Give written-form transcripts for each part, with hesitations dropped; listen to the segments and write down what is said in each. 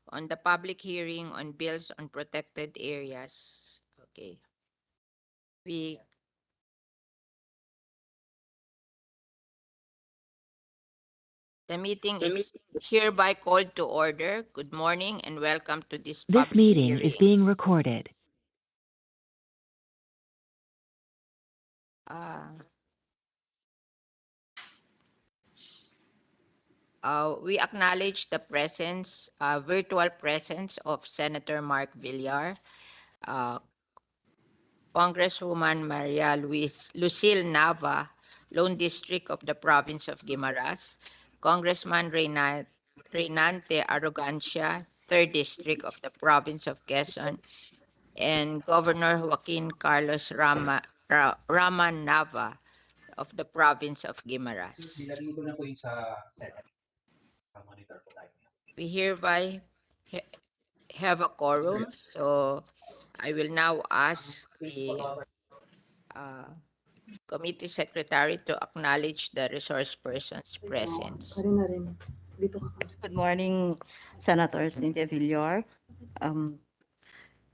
on the public hearing on bills on protected areas. Okay. We The meeting is hereby called to order. Good morning and welcome to this This public meeting is hearing. being recorded. Uh, we acknowledge the virtual presence of Senator Mark Villar, uh, Congresswoman Maria Lucille Nava, Lone District of the Province of Guimaras, Congressman Reynante Arrogancia, 3rd District of the Province of Quezon, and Governor Joaquin Carlos Raman Nava of the Province of Guimaras. We hereby have a quorum, so I will now ask the uh, committee secretary to acknowledge the resource persons present. Good morning, Senator Cynthia Villar. Um,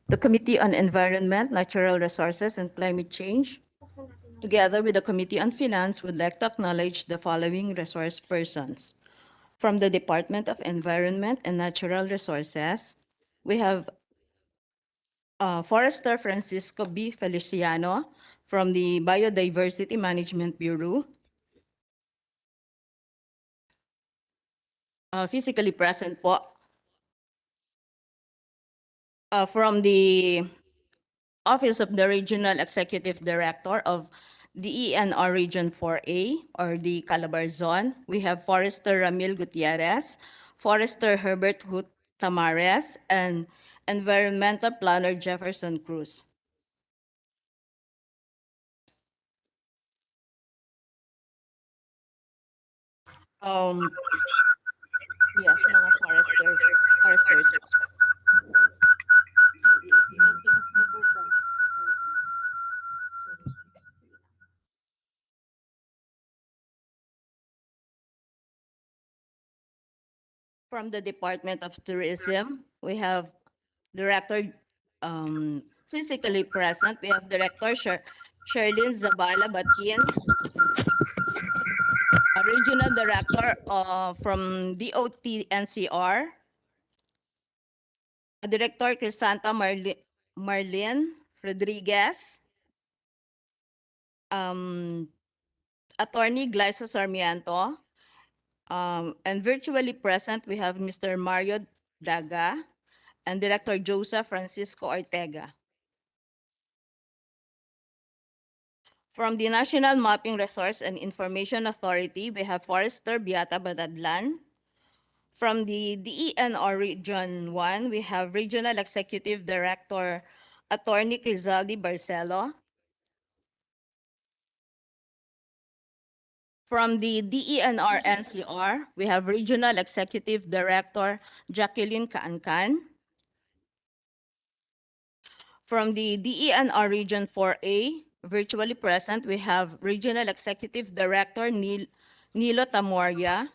the Committee on Environment, Natural Resources, and Climate Change, together with the Committee on Finance, would like to acknowledge the following resource persons. From the Department of Environment and Natural Resources, we have Forester Francisco B. Feliciano from the Biodiversity Management Bureau. Physically present po from the Office of the Regional Executive Director of the ENR Region 4A or the Calabar Zone. We have Forester Ramil Gutierrez, Forester Herbert Hoot Tamares, and Environmental Planner Jefferson Cruz. Yes, mga foresters. From the Department of Tourism, we have Director physically present. We have Director Sherlyn Zabala Batin, a Regional Director from DOT NCR, Director Crisanta Marlene Rodriguez, Attorney Glyza Sarmiento, and virtually present we have Mr. Mario Daga and Director Joseph Francisco Ortega. From the National Mapping Resource and Information Authority, we have Forester Beata Badadlan. From the DENR Region 1, we have Regional Executive Director Attorney Crizaldi Barcelo. From the DENR NCR, we have Regional Executive Director Jacqueline Kaankan. From the DENR Region 4A, virtually present, we have Regional Executive Director Nilo Tamoria.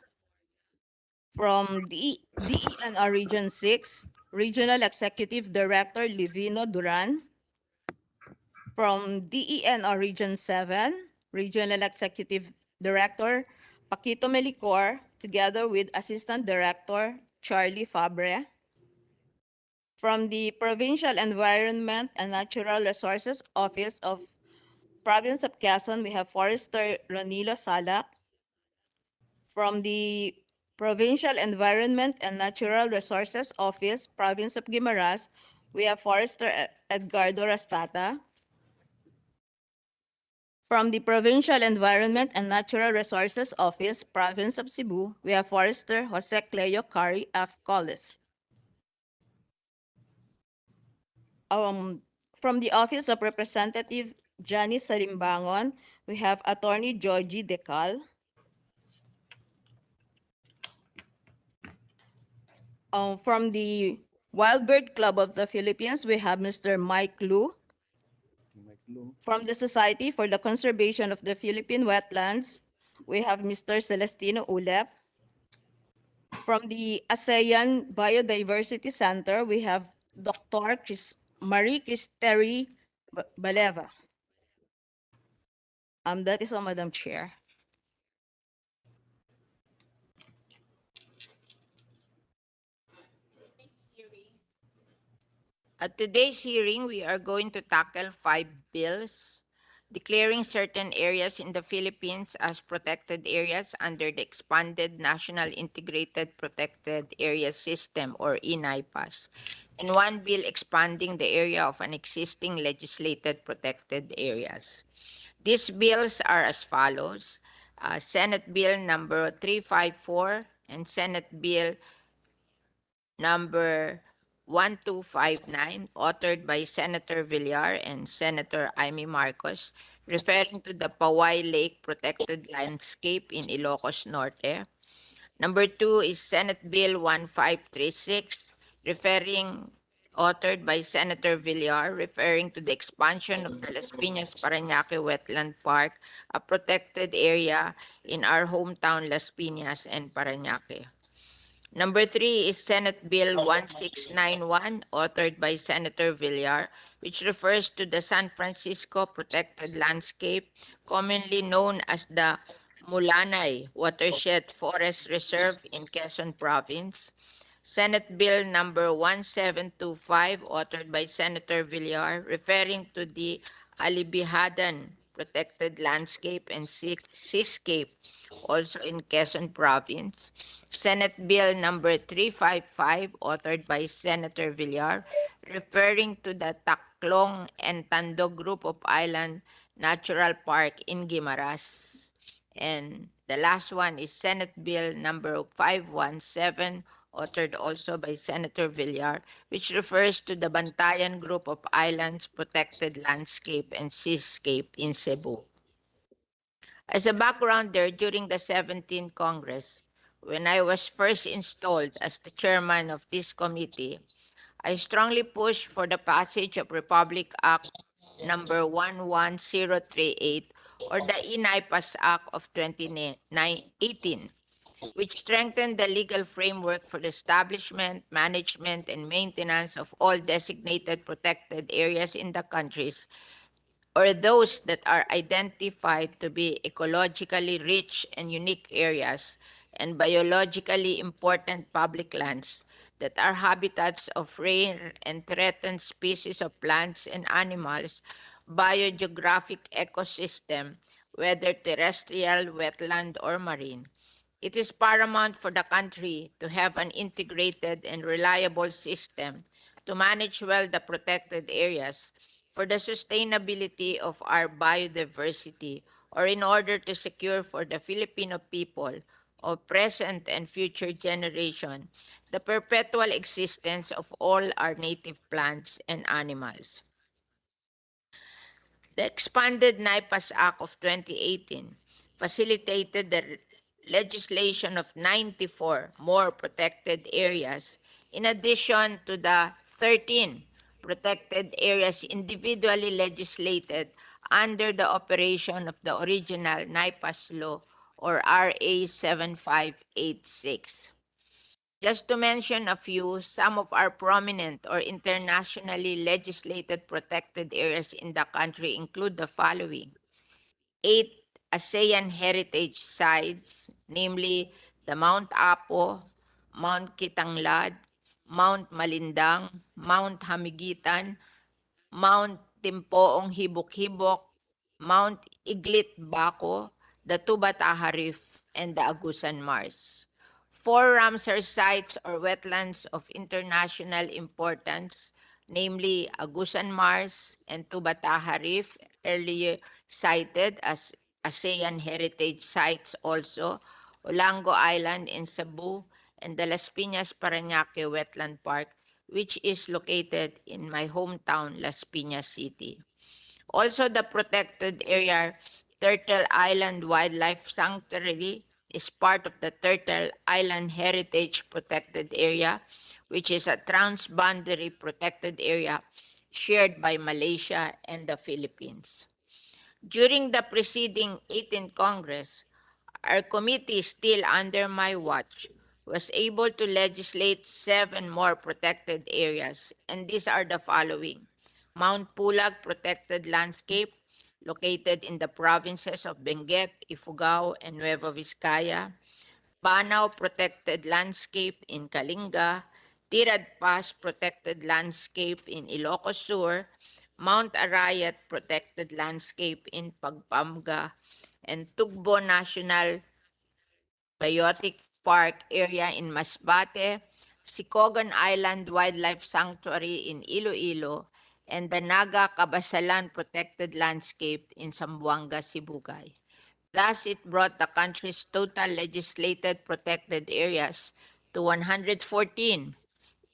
From DENR Region 6, Regional Executive Director Livino Duran. From DENR Region 7, Regional Executive Director Paquito Melicor, together with Assistant Director Charlie Fabre. From the Provincial Environment and Natural Resources Office of Province of Quezon, we have Forester Ronilo Salak. From the Provincial Environment and Natural Resources Office, Province of Guimaras, we have Forester Edgardo Rastata. From the Provincial Environment and Natural Resources Office, Province of Cebu, we have Forester Jose Cleo Cari F. Collis. From the Office of Representative Janice Salimbangon, we have Attorney Georgie Decal. From the Wild Bird Club of the Philippines, we have Mr. Mike Lu. From the Society for the Conservation of the Philippine Wetlands, we have Mr. Celestino Ulep. From the ASEAN Biodiversity Center, we have Dr. Marie Cristeri Baleva. That is all, Madam Chair. At today's hearing, we are going to tackle 5 bills declaring certain areas in the Philippines as protected areas under the Expanded National Integrated Protected Area System, or INAIPAS, and one bill expanding the area of an existing legislated protected areas. These bills are as follows: Senate Bill number 354 and Senate Bill number 1259, authored by Senator Villar and Senator Amy Marcos, referring to the Paoay Lake Protected Landscape in Ilocos Norte. Number 2 is Senate Bill 1536, referring authored by Senator Villar, referring to the expansion of the Las Piñas Paranaque Wetland Park, a protected area in our hometown Las Piñas and Paranaque. Number 3 is Senate Bill 1691, authored by Senator Villar, which refers to the San Francisco Protected Landscape, commonly known as the Mulanay Watershed Forest Reserve in Quezon Province. Senate Bill number 1725, authored by Senator Villar, referring to the Alibijaban Protected Landscape and Seascape, also in Quezon Province. Senate Bill number 355, authored by Senator Villar, referring to the Taklong and Tandog group of island natural park in Guimaras. And the last one is Senate Bill number 517, authored also by Senator Villar, which refers to the Bantayan group of islands protected landscape and seascape in Cebu. As a backgrounder, during the 17th Congress, when I was first installed as the chairman of this committee, I strongly pushed for the passage of Republic Act number 11038, or the INAIPAS Act of 2018, which strengthened the legal framework for the establishment, management, and maintenance of all designated protected areas in the countries, or those that are identified to be ecologically rich and unique areas and biologically important public lands that are habitats of rare and threatened species of plants and animals, biogeographic ecosystem, whether terrestrial, wetland, or marine. It is paramount for the country to have an integrated and reliable system to manage well the protected areas for the sustainability of our biodiversity, or in order to secure for the Filipino people of present and future generation the perpetual existence of all our native plants and animals. The expanded NIPAS Act of 2018 facilitated the legislation of 94 more protected areas, in addition to the 13 protected areas individually legislated under the operation of the original NIPAS law, or RA 7586. Just to mention a few, some of our prominent or internationally legislated protected areas in the country include the following: 8 ASEAN heritage sites, namely the Mount Apo, Mount Kitanglad, Mount Malindang, Mount Hamigitan, Mount Timpoong Hibok-Hibok, Mount Iglit Baco, the Tubataha Reef, and the Agusan Mars. 4 Ramsar sites or wetlands of international importance, namely Agusan Mars and Tubataha Reef, earlier cited as ASEAN heritage sites also, Olango Island in Cebu, and the Las Piñas Paranaque Wetland Park, which is located in my hometown, Las Piñas City. Also, the protected area Turtle Island Wildlife Sanctuary is part of the Turtle Island Heritage Protected Area, which is a transboundary protected area shared by Malaysia and the Philippines. During the preceding 18th Congress, our committee, still under my watch, was able to legislate 7 more protected areas, and these are the following: Mount Pulag Protected Landscape, located in the provinces of Benguet, Ifugao, and Nueva Vizcaya; Banao Protected Landscape in Kalinga; Tirad Pass Protected Landscape in Ilocos Sur; Mount Arayat Protected Landscape in Pampanga; and Tugbo National Biotic Park area in Masbate, Sicogan Island Wildlife Sanctuary in Iloilo, and the Naga Kabasalan Protected Landscape in Zamboanga, Sibugay. Thus, it brought the country's total legislated protected areas to 114,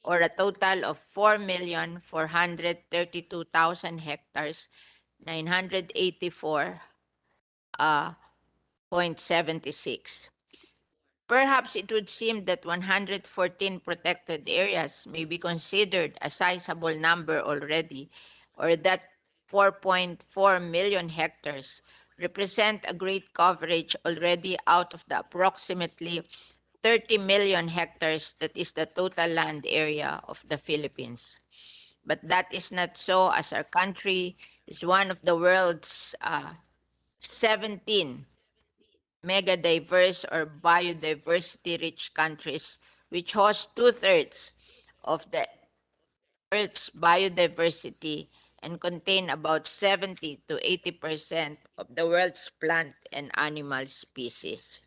or a total of 4,432,000 hectares, 984.76. Perhaps it would seem that 114 protected areas may be considered a sizable number already, or that 4.4 million hectares represent a great coverage already out of the approximately 30 million hectares that is the total land area of the Philippines. But that is not so, as our country is one of the world's 17 mega diverse or biodiversity rich countries, which host two-thirds of the Earth's biodiversity and contain about 70 to 80% of the world's plant and animal species.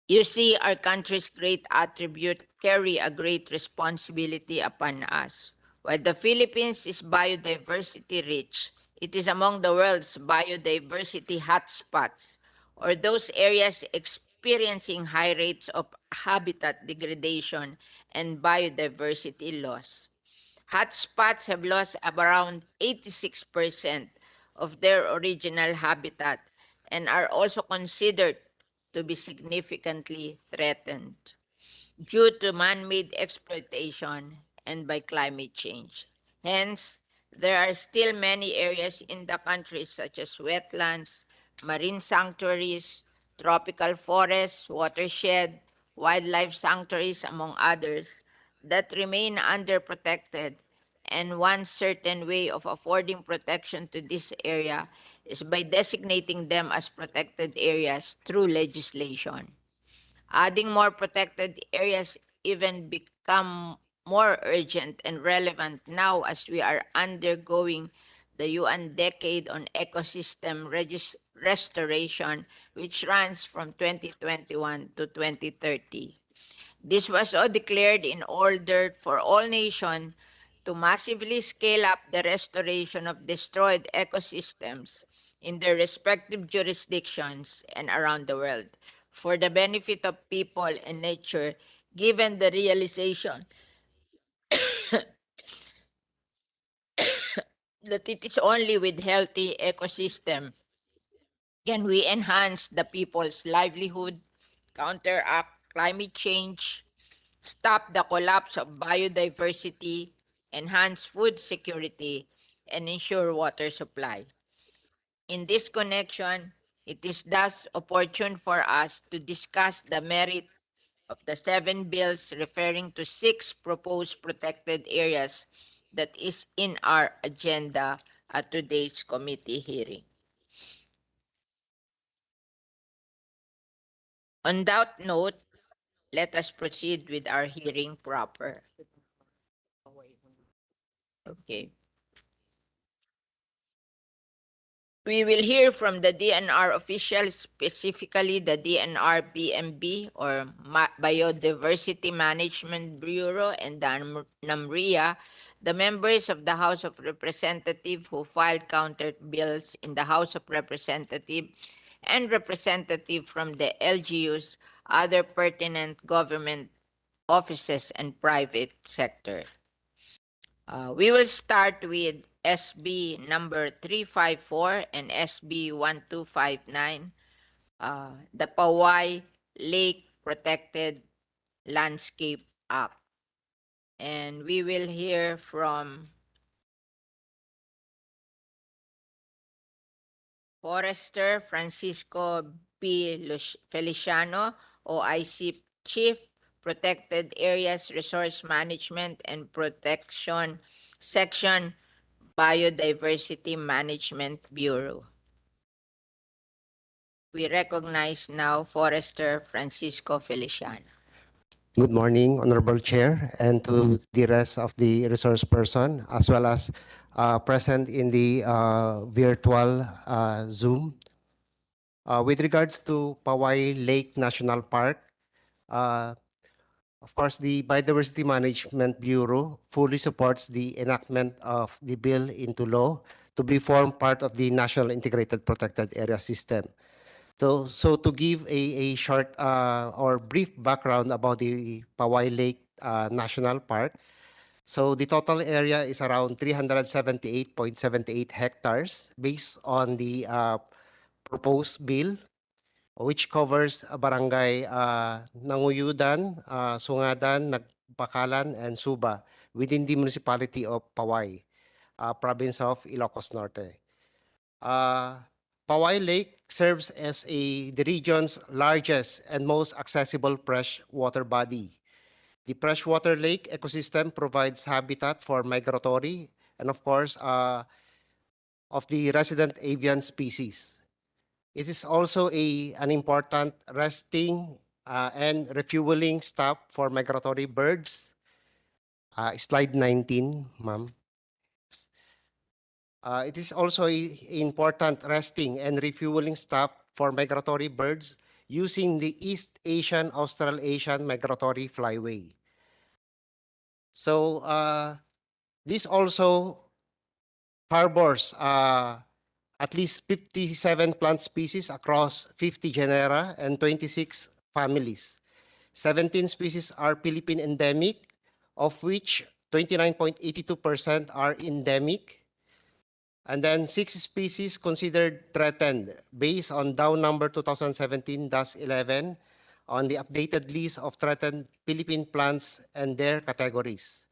You see, our country's great attribute carry a great responsibility upon us. While the Philippines is biodiversity rich, it is among the world's biodiversity hotspots, or those areas experiencing high rates of habitat degradation and biodiversity loss. Hotspots have lost around 86% of their original habitat and are also considered to be significantly threatened due to man-made exploitation and by climate change. Hence, there are still many areas in the country such as wetlands, marine sanctuaries, tropical forests, watershed, wildlife sanctuaries, among others, that remain underprotected, and one certain way of affording protection to this area is by designating them as protected areas through legislation. Adding more protected areas even become more urgent and relevant now as we are undergoing the UN Decade on Ecosystem Restoration, which runs from 2021 to 2030. This was all declared in order for all nations to massively scale up the restoration of destroyed ecosystems in their respective jurisdictions and around the world for the benefit of people and nature, given the realization that it is only with healthy ecosystem can we enhance the people's livelihood, counteract climate change, stop the collapse of biodiversity, enhance food security, and ensure water supply. In this connection, it is thus opportune for us to discuss the merit of the 7 bills referring to 6 proposed protected areas that is in our agenda at today's committee hearing. On that note, let us proceed with our hearing proper. Okay. We will hear from the DNR officials, specifically the DNR BMB or Biodiversity Management Bureau and the NAMRIA, the members of the House of Representatives who filed counter bills in the House of Representatives, and representatives from the LGUs, other pertinent government offices and private sector. We will start with SB number 354 and SB 1259, the Paoay Lake Protected Landscape Act. And we will hear from Forester Francisco Feliciano, OIC Chief, Protected Areas Resource Management and Protection Section, Biodiversity Management Bureau. We recognize now Forester Francisco Feliciano. Good morning, Honorable Chair, and to the rest of the resource person, as well as present in the virtual Zoom. With regards to Paoay Lake National Park, uh, of course, the Biodiversity Management Bureau fully supports the enactment of the bill into law to be formed part of the National Integrated Protected Area System. So to give a short or brief background about the Paoay Lake National Park, so the total area is around 378.78 hectares based on the proposed bill, which covers barangay Nanguyudan, Sungadan, Nagpakalan, and Suba within the municipality of Paoay, province of Ilocos Norte. Paoay Lake serves as the region's largest and most accessible freshwater body. The freshwater lake ecosystem provides habitat for migratory and, of course, of the resident avian species. It is also an important resting and refueling stop for migratory birds. Slide 19, ma'am. It is also an important resting and refueling stop for migratory birds using the East Asian Australasian Migratory Flyway. So this also harbors at least 57 plant species across 50 genera and 26 families. 17 species are Philippine endemic, of which 29.82% are endemic. And then 6 species considered threatened based on Down number 2017-11 on the updated list of threatened Philippine plants and their categories.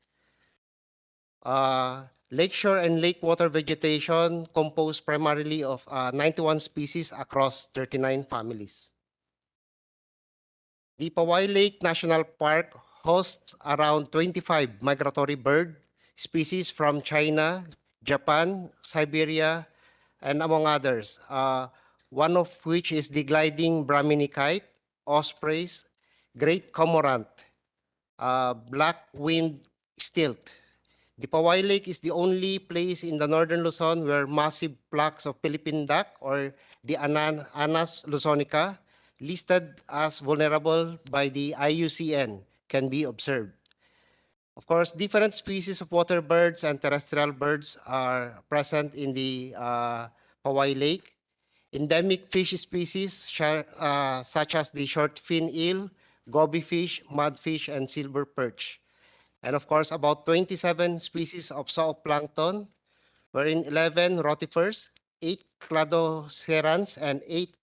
Lakeshore and lake water vegetation composed primarily of 91 species across 39 families. The Paoay Lake National Park hosts around 25 migratory bird species from China, Japan, Siberia, and among others, one of which is the gliding brahminicite, ospreys, great cormorant, black-winged stilt. The Paoay Lake is the only place in the northern Luzon where massive flocks of Philippine duck or the Anas luzonica, listed as vulnerable by the IUCN, can be observed. Of course, different species of water birds and terrestrial birds are present in the Paoay Lake. Endemic fish species such as the short fin eel, goby fish, mudfish, and silver perch. And of course, about 27 species of zooplankton, wherein 11 rotifers, 8 cladocerans, and 8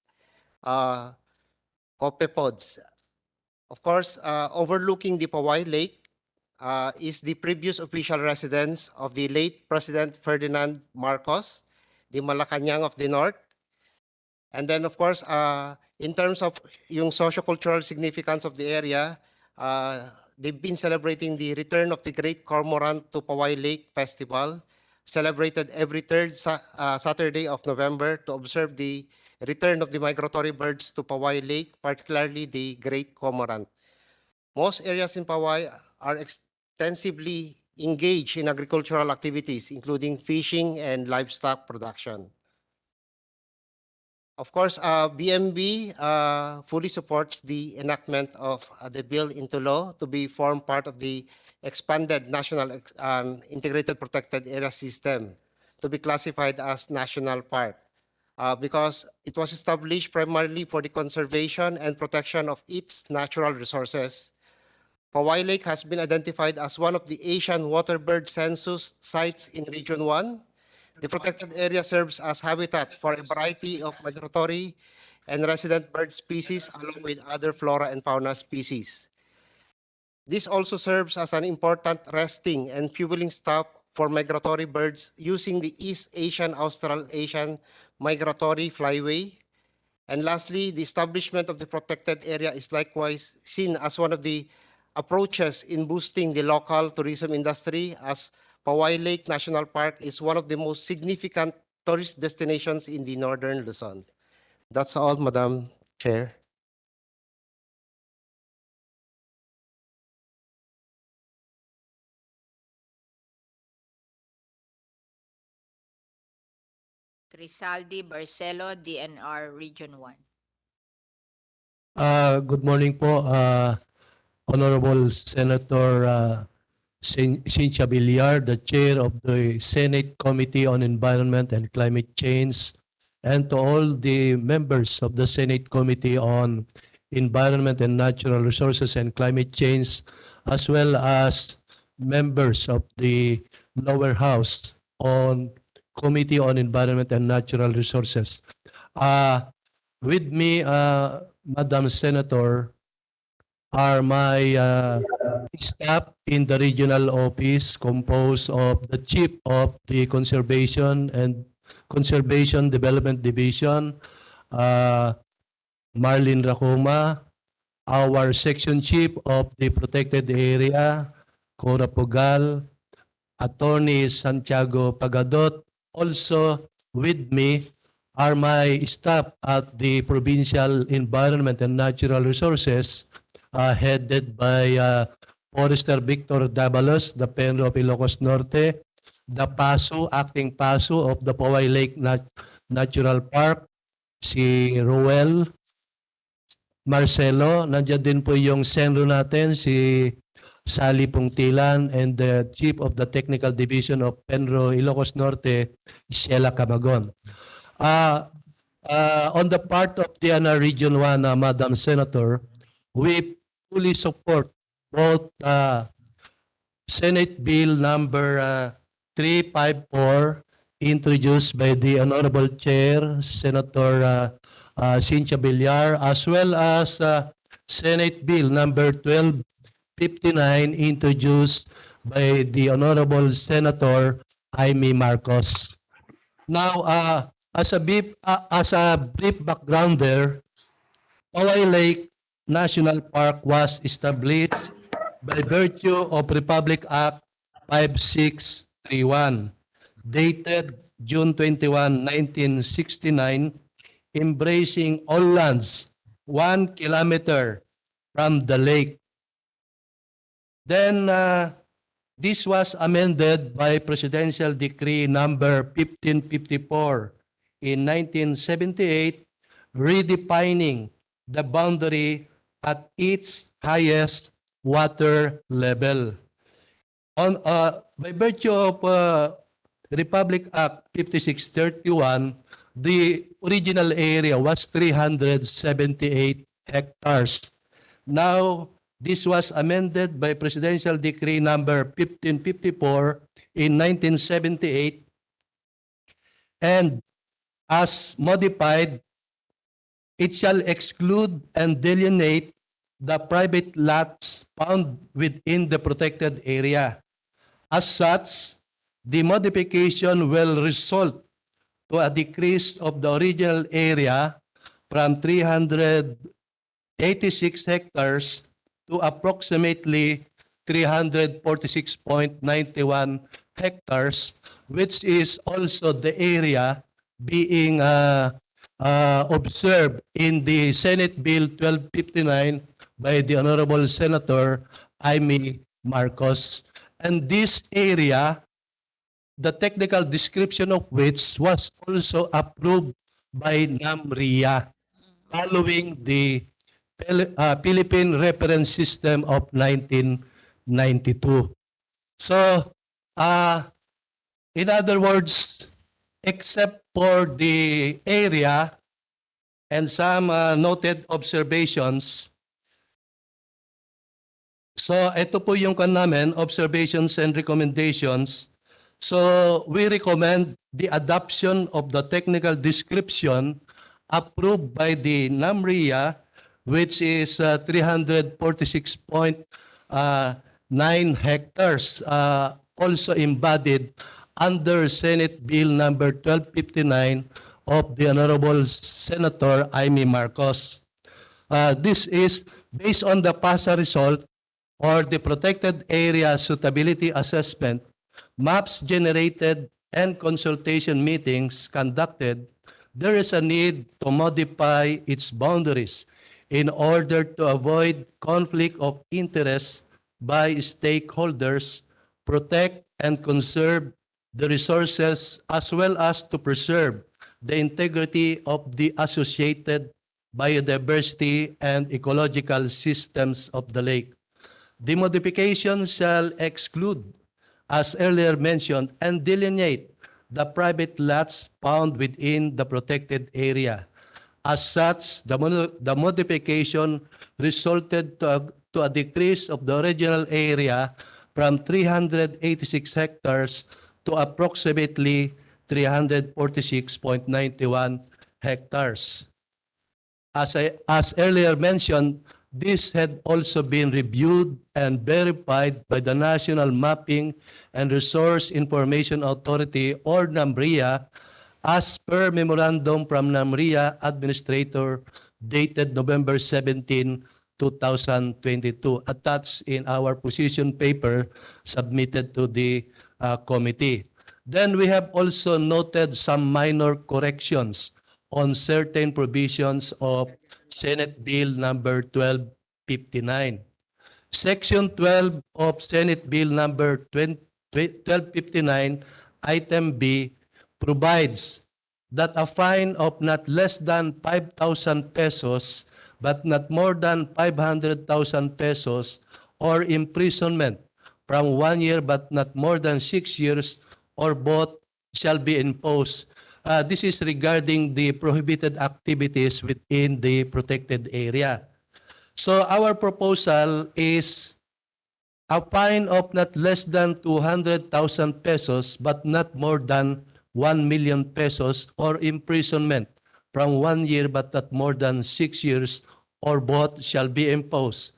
copepods. Of course, overlooking the Paoay Lake is the previous official residence of the late President Ferdinand Marcos, the Malacanang of the North. And then, of course, in terms of yung sociocultural significance of the area, they've been celebrating the return of the Great Cormorant to Paoay Lake Festival, celebrated every third Saturday of November to observe the return of the migratory birds to Paoay Lake, particularly the Great Cormorant. Most areas in Paoay are extensively engaged in agricultural activities, including fishing and livestock production. Of course, BMB fully supports the enactment of the bill into law to be formed part of the expanded National Integrated Protected Area System to be classified as national park because it was established primarily for the conservation and protection of its natural resources. Paoay Lake has been identified as one of the Asian waterbird census sites in Region 1. The protected area serves as habitat for a variety of migratory and resident bird species along with other flora and fauna species. This also serves as an important resting and fueling stop for migratory birds using the East Asian Australasian Migratory Flyway. And lastly, the establishment of the protected area is likewise seen as one of the approaches in boosting the local tourism industry, as Paoay Lake National Park is one of the most significant tourist destinations in the northern Luzon. That's all, Madam Chair. Crisaldi Barcelo, DNR Region 1. Good morning po, Honorable Senator Cynthia Villar, the Chair of the Senate Committee on Environment and Climate Change, and to all the members of the Senate Committee on Environment and Natural Resources and Climate Change, as well as members of the lower house on Committee on Environment and Natural Resources. With me, Madam Senator, are my staff in the regional office composed of the Chief of the Conservation and Conservation Development Division, Marlene Racoma, our Section Chief of the Protected Area, Cora Pugal, Attorney Santiago Pagadot. Also with me are my staff at the Provincial Environment and Natural Resources, headed by Forester Victor Davalos, the Penro of Ilocos Norte, the PASO, acting PASO of the Paoay Lake Natural Park, si Ruel Marcelo. Nandiyan din po yung senro natin, si Sally Pungtilan, and the Chief of the Technical Division of Penro Ilocos Norte, Sheila Camagon. On the part of DNR Region 1, Madam Senator, we fully support both Senate Bill number 354 introduced by the Honorable Chair, Senator Cynthia Villar, as well as Senate Bill number 1259 introduced by the Honorable Senator Jaime Marcos. Now, as a brief background there, Paoay Lake National Park was established by virtue of Republic Act 5631, dated June 21, 1969, embracing all lands 1 kilometer from the lake. Then, this was amended by Presidential Decree number 1554 in 1978, redefining the boundary at its highest water level. By virtue of Republic Act 5631, the original area was 378 hectares. Now, this was amended by Presidential Decree number 1554 in 1978, and as modified, it shall exclude and delineate the private lots found within the protected area. As such, the modification will result to a decrease of the original area from 386 hectares to approximately 346.91 hectares, which is also the area being observed in the Senate Bill 1259 by the Honorable Senator Jaime Marcos. And this area, the technical description of which was also approved by NAMRIA following the Philippine Reference System of 1992. So, in other words, except for the area and some noted observations, so ito po yung kan namin, observations and recommendations. So we recommend the adoption of the technical description approved by the NAMRIA, which is 346.9 hectares, also embodied under Senate Bill number 1259 of the Honorable Senator Amy Marcos. This is based on the PASA result or the Protected Area Suitability Assessment, maps generated, and consultation meetings conducted. There is a need to modify its boundaries in order to avoid conflict of interest by stakeholders, protect and conserve the resources, as well as to preserve the integrity of the associated biodiversity and ecological systems of the lake. The modification shall exclude, as earlier mentioned, and delineate the private lots found within the protected area. As such, the modification resulted to a decrease of the original area from 386 hectares to approximately 346.91 hectares. As earlier mentioned, this had also been reviewed and verified by the National Mapping and Resource Information Authority, or NAMRIA, as per memorandum from NAMRIA Administrator dated November 17, 2022, attached in our position paper submitted to the committee. Then we have also noted some minor corrections on certain provisions of Senate Bill number 1259. Section 12 of Senate Bill number 1259, item B, provides that a fine of not less than 5,000 pesos but not more than 500,000 pesos, or imprisonment from 1 year but not more than 6 years, or both, shall be imposed. This is regarding the prohibited activities within the protected area. So our proposal is a fine of not less than 200,000 pesos but not more than 1 million pesos, or imprisonment from 1 year but not more than 6 years, or both, shall be imposed.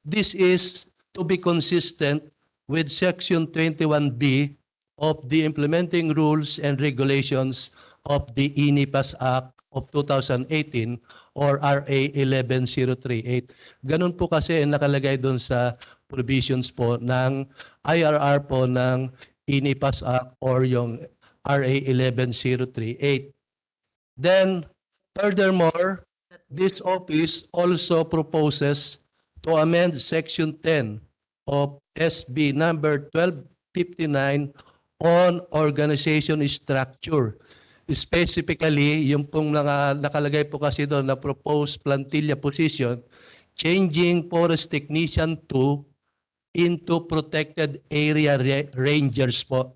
This is to be consistent with Section 21B of the Implementing Rules and Regulations of the INIPAS Act of 2018, or RA 11038. Ganun po kasi nakalagay doon sa provisions po ng IRR po ng INIPAS Act, or yung RA 11038. Then, furthermore, this office also proposes to amend Section 10 of SB number 1259 on organization structure. Specifically, yung pong nakalagay po kasi doon na proposed plantilla position, changing forest technician into protected area rangers po.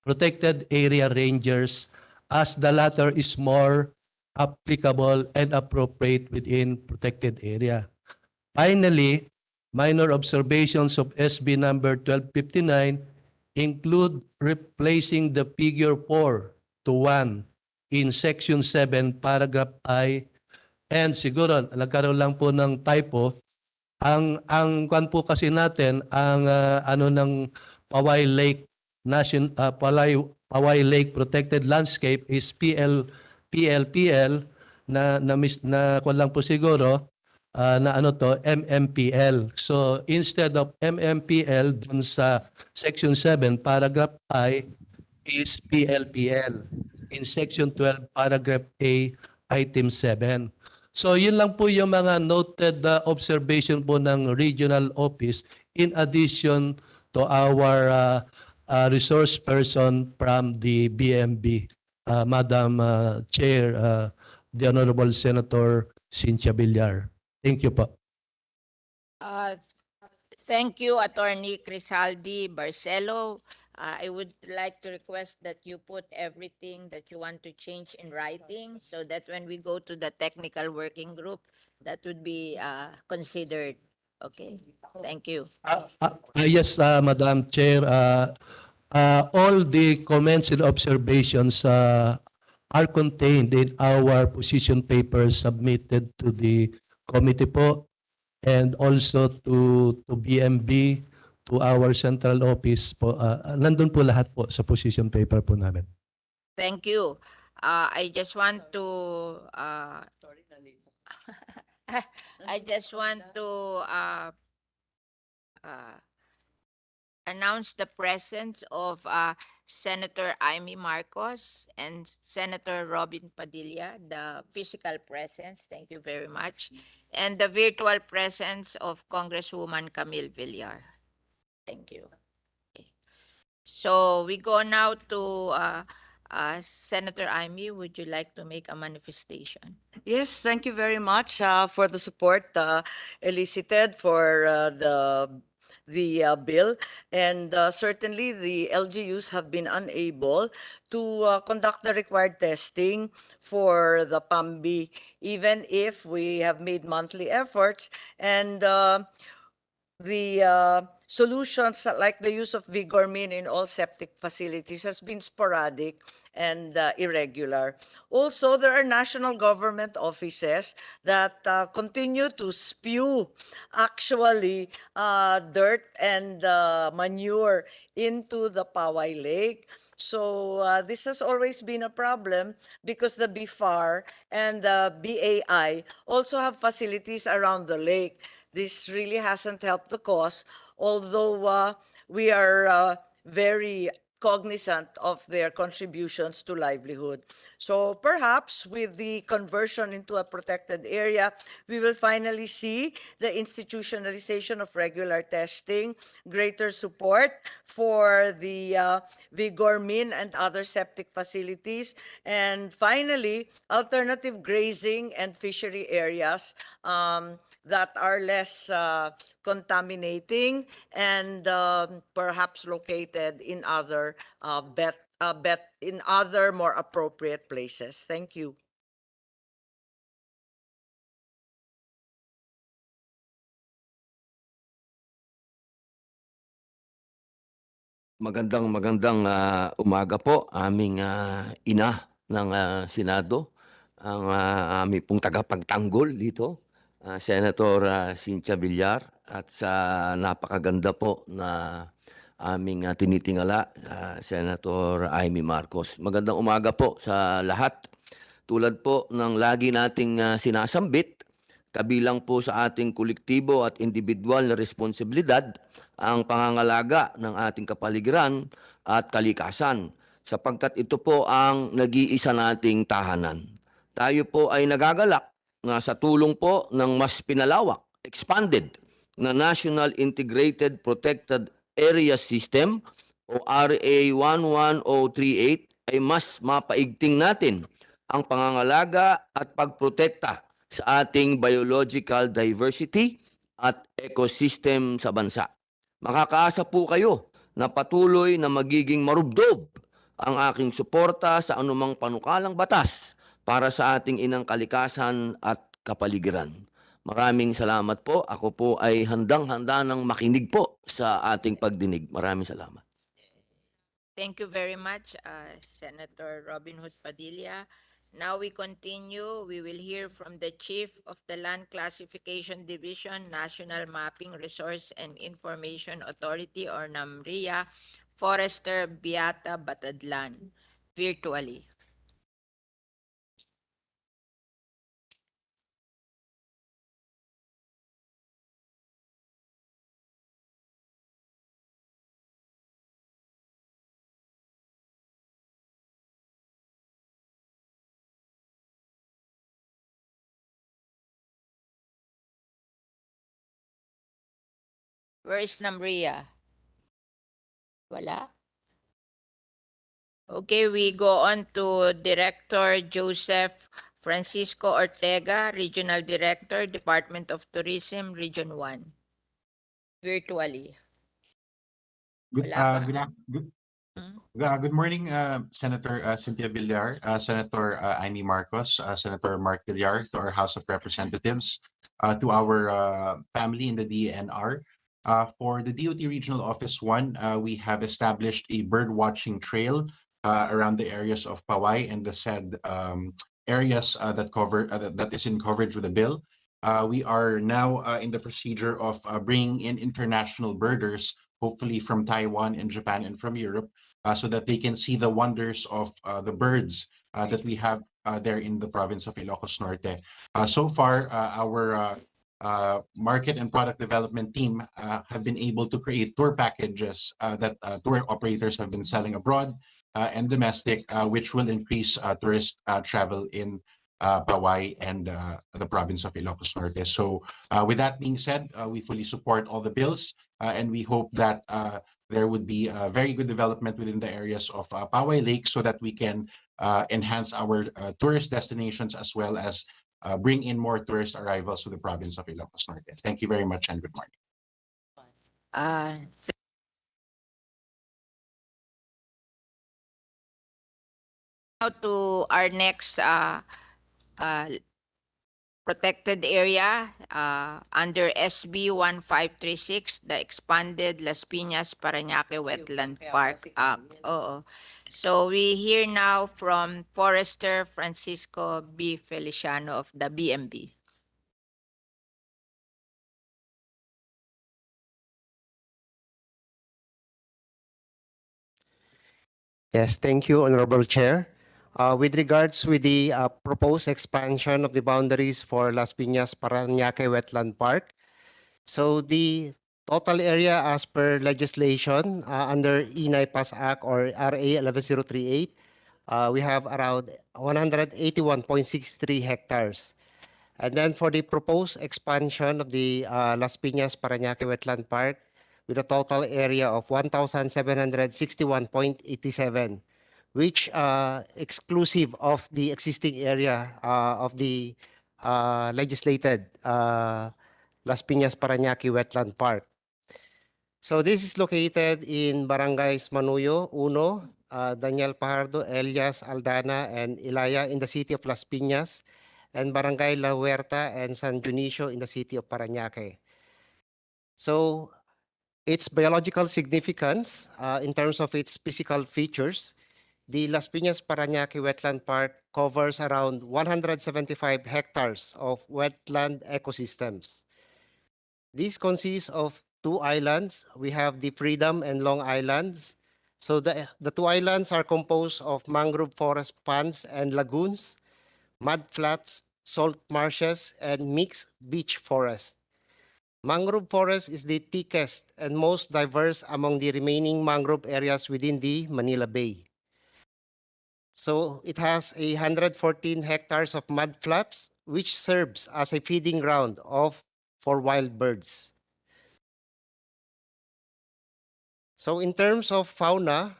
Protected area rangers, as the latter is more applicable and appropriate within protected area. Finally, minor observations of SB number 1259 include replacing the figure 4 to 1 in Section 7, paragraph I, and siguro nagkaroon lang po ng typo. Ang kwan po kasi natin, ang ano ng Paoay Lake Paoay Lake Protected Landscape is PLPL, na kwan lang po siguro, na ano to, MMPL. So instead of MMPL dun sa Section 7, paragraph I, is PLPL. In Section 12, paragraph A, item 7. So yun lang po yung mga noted observation po ng regional office, in addition to our resource person from the BMB, Madam Chair, the Honorable Senator Cynthia Villar. Thank you po. Thank you, Attorney Crisaldi Barcelo. I would like to request that you put everything that you want to change in writing, so that when we go to the technical working group, that would be considered. Okay, thank you. Yes, Madam Chair. All the comments and observations are contained in our position paper submitted to the committee po, and also to BMB, to our central office po. Nandun po lahat po sa position paper po namin. Thank you. I just want to I just want to uh, announce the presence of Senator Amy Marcos and Senator Robin Padilla, the physical presence, thank you very much, and the virtual presence of Congresswoman Camille Villar. Thank you. Okay. So we go now to Senator Amy. Would you like to make a manifestation? Yes, thank you very much for the support elicited for the bill, and certainly the LGUs have been unable to conduct the required testing for the PAMBI, even if we have made monthly efforts, and the solutions like the use of Vigormin in all septic facilities has been sporadic and irregular. Also, there are national government offices that continue to spew actually dirt and manure into the Paoay Lake. So this has always been a problem because the BFAR and the BAI also have facilities around the lake. This really hasn't helped the cause, although we are very cognizant of their contributions to livelihood. So perhaps with the conversion into a protected area, we will finally see the institutionalization of regular testing, greater support for the Vigormin and other septic facilities, and finally, alternative grazing and fishery areas that are less contaminating and perhaps located in other in other more appropriate places. Thank you. Magandang umaga po, aming ina ng Senado, ang aming pong tagapagtanggol dito, Senator Cynthia Villar, at sa napakaganda po na aming tinitingala, Senator Amy Marcos. Magandang umaga po sa lahat. Tulad po ng lagi nating sinasambit, kabilang po sa ating kolektibo at individual na responsibilidad ang pangangalaga ng ating kapaligiran at kalikasan, sapagkat ito po ang nag-iisa nating tahanan. Tayo po ay nagagalak na sa tulong po ng mas pinalawak, expanded na National Integrated Protected Area System o RA 11038 ay mas mapaigting natin ang pangangalaga at pagprotekta sa ating biological diversity at ecosystem sa bansa. Makakaasa po kayo na patuloy na magiging marubdob ang aking suporta sa anumang panukalang batas para sa ating inang kalikasan at kapaligiran. Maraming salamat po. Ako po ay handang-handa ng makinig po sa ating pagdinig. Maraming salamat. Thank you very much, Senator Robin Hood Padilla. Now we continue. We will hear from the Chief of the Land Classification Division, National Mapping Resource and Information Authority or NAMRIA, Forester Beata Batadlan, virtually. Where is Namria? Wala? Okay, we go on to Director Joseph Francisco Ortega, Regional Director, Department of Tourism, Region 1. Virtually. Good, Wala pa? Hmm? good morning, Senator Cynthia Villar, Senator Amy Marcos, Senator Mark Villar, to our House of Representatives, to our family in the DNR. For the DOT Regional Office 1, we have established a bird watching trail around the areas of Paoay and the said areas that is in coverage with the bill. We are now in the procedure of bringing in international birders, hopefully from Taiwan and Japan and from Europe, so that they can see the wonders of the birds that we have there in the province of Ilocos Norte. So far, our market and product development team have been able to create tour packages that tour operators have been selling abroad and domestic, which will increase tourist travel in Paoay and the province of Ilocos Norte. So with that being said, we fully support all the bills and we hope that there would be a very good development within the areas of Paoay Lake so that we can enhance our tourist destinations as well as bring in more tourist arrivals to the province of Ilocos Norte. Thank you very much and good morning. Uh, Now to our next uh, protected area under SB 1536, the expanded Las Piñas Paranaque Wetland Park Act. Oo. So we hear now from Forester Francisco B. Feliciano of the BMB. Yes, thank you, Honorable Chair. With regards with the proposed expansion of the boundaries for Las Piñas Paranaque Wetland Park, so the total area as per legislation under E-NIPAS Act or RA 11038, we have around 181.63 hectares. And then for the proposed expansion of the Las Piñas Paranaque Wetland Park with a total area of 1,761.87, which exclusive of the existing area of the legislated Las Piñas Paranaque Wetland Park. So this is located in Barangays Manuyo, Uno, Daniel Pajardo, Elias, Aldana, and Ilaya in the city of Las Piñas, and Barangay La Huerta and San Dionisio in the city of Paranaque. So its biological significance in terms of its physical features, the Las Piñas Paranaque Wetland Park covers around 175 hectares of wetland ecosystems. This consists of two islands. We have the Freedom and Long Islands. So the two islands are composed of mangrove forest ponds and lagoons, mud flats, salt marshes, and mixed beach forest. Mangrove forest is the thickest and most diverse among the remaining mangrove areas within the Manila Bay. So it has 114 hectares of mud flats, which serves as a feeding ground for wild birds. So in terms of fauna,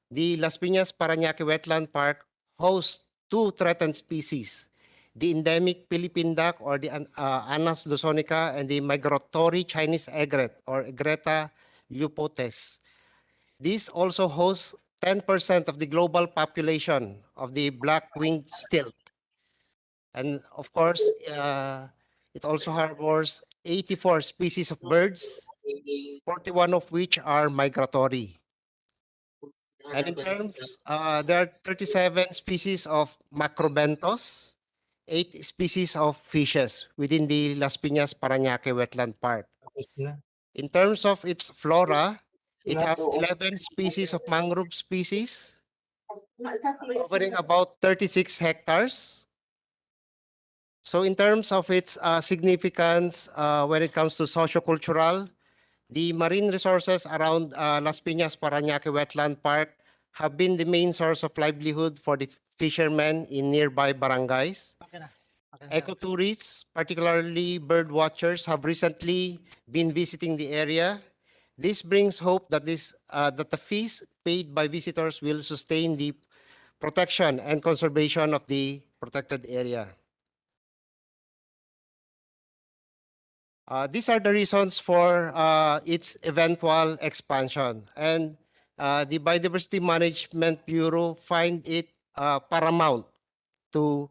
the Las Piñas Paranaque Wetland Park hosts two threatened species, the endemic Philippine duck or the Anas lusonica and the migratory Chinese egret or Egretta leupotes. This also hosts 10% of the global population of the black-winged stilt. And of course, it also harbors 84 species of birds, 41 of which are migratory. And in terms, there are 37 species of macrobenthos, 8 species of fishes within the Las Piñas Paranaque Wetland Park. In terms of its flora, it has 11 species of mangrove species, covering about 36 hectares. So in terms of its significance when it comes to sociocultural, the marine resources around Las Piñas Paranaque Wetland Park have been the main source of livelihood for the fishermen in nearby barangays. Ecotourists, particularly bird watchers, have recently been visiting the area. This brings hope that the fees paid by visitors will sustain the protection and conservation of the protected area. These are the reasons for its eventual expansion. And the Biodiversity Management Bureau find it paramount to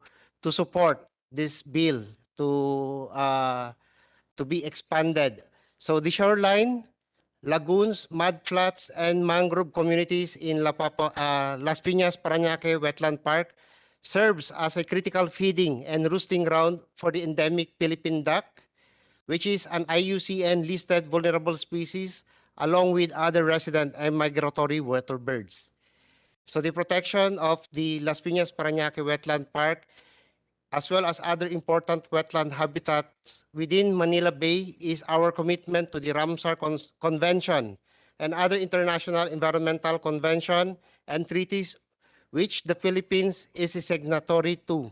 support this bill to be expanded. So the shoreline, lagoons, mudflats, and mangrove communities in Las Piñas Paranaque Wetland Park serves as a critical feeding and roosting ground for the endemic Philippine duck, which is an IUCN listed vulnerable species, along with other resident and migratory water birds. So the protection of the Las Piñas Paranaque Wetland Park, as well as other important wetland habitats within Manila Bay, is our commitment to the Ramsar Convention and other international environmental convention and treaties which the Philippines is a signatory to.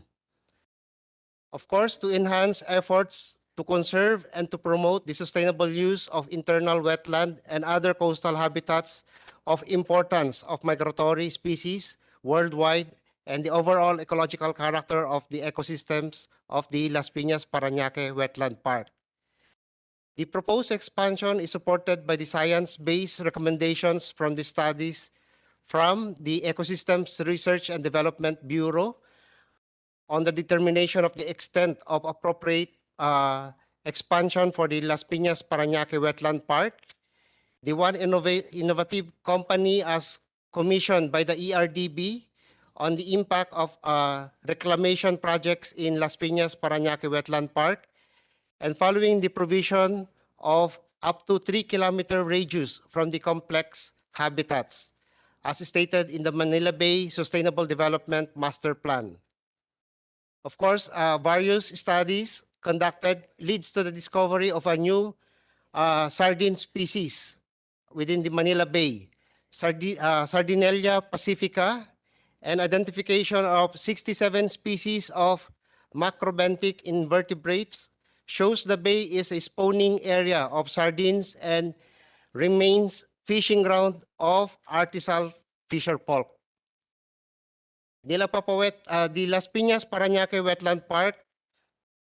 Of course, to enhance efforts to conserve and to promote the sustainable use of internal wetland and other coastal habitats of importance of migratory species worldwide and the overall ecological character of the ecosystems of the Las Piñas Paranaque Wetland Park. The proposed expansion is supported by the science-based recommendations from the studies from the Ecosystems Research and Development Bureau on the determination of the extent of appropriate expansion for the Las Piñas Paranaque Wetland Park. The one innovative company as commissioned by the ERDB on the impact of reclamation projects in Las Piñas Paranaque Wetland Park, and following the provision of up to 3-kilometer radius from the complex habitats, as stated in the Manila Bay Sustainable Development Master Plan. Of course, various studies conducted leads to the discovery of a new sardine species within the Manila Bay, Sardinella pacifica, and identification of 67 species of macrobenthic invertebrates shows the bay is a spawning area of sardines and remains fishing ground of artisanal fisher folk. The Las Piñas Paranaque Wetland Park,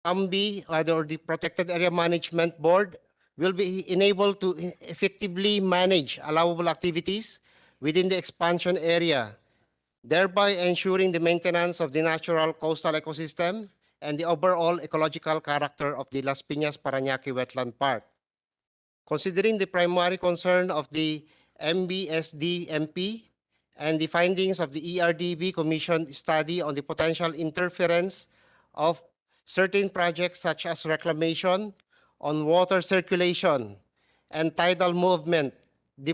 PAMBI, or the Protected Area Management Board, will be enabled to effectively manage allowable activities within the expansion area, thereby ensuring the maintenance of the natural coastal ecosystem and the overall ecological character of the Las Piñas Paranaque Wetland Park. Considering the primary concern of the MBSD-MP and the findings of the ERDB Commission study on the potential interference of certain projects such as reclamation, on water circulation, and tidal movement, the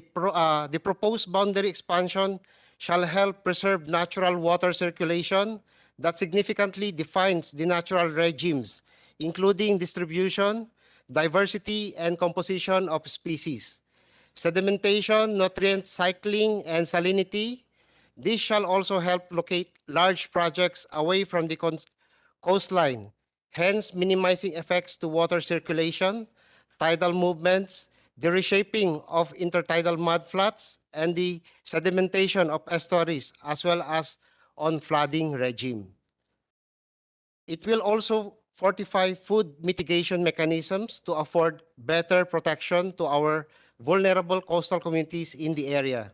proposed boundary expansion shall help preserve natural water circulation that significantly defines the natural regimes, including distribution, diversity, and composition of species, sedimentation, nutrient cycling, and salinity. This shall also help locate large projects away from the coastline, hence minimizing effects to water circulation, tidal movements, the reshaping of intertidal mudflats, and the sedimentation of estuaries, as well as on flooding regime. It will also fortify food mitigation mechanisms to afford better protection to our vulnerable coastal communities in the area.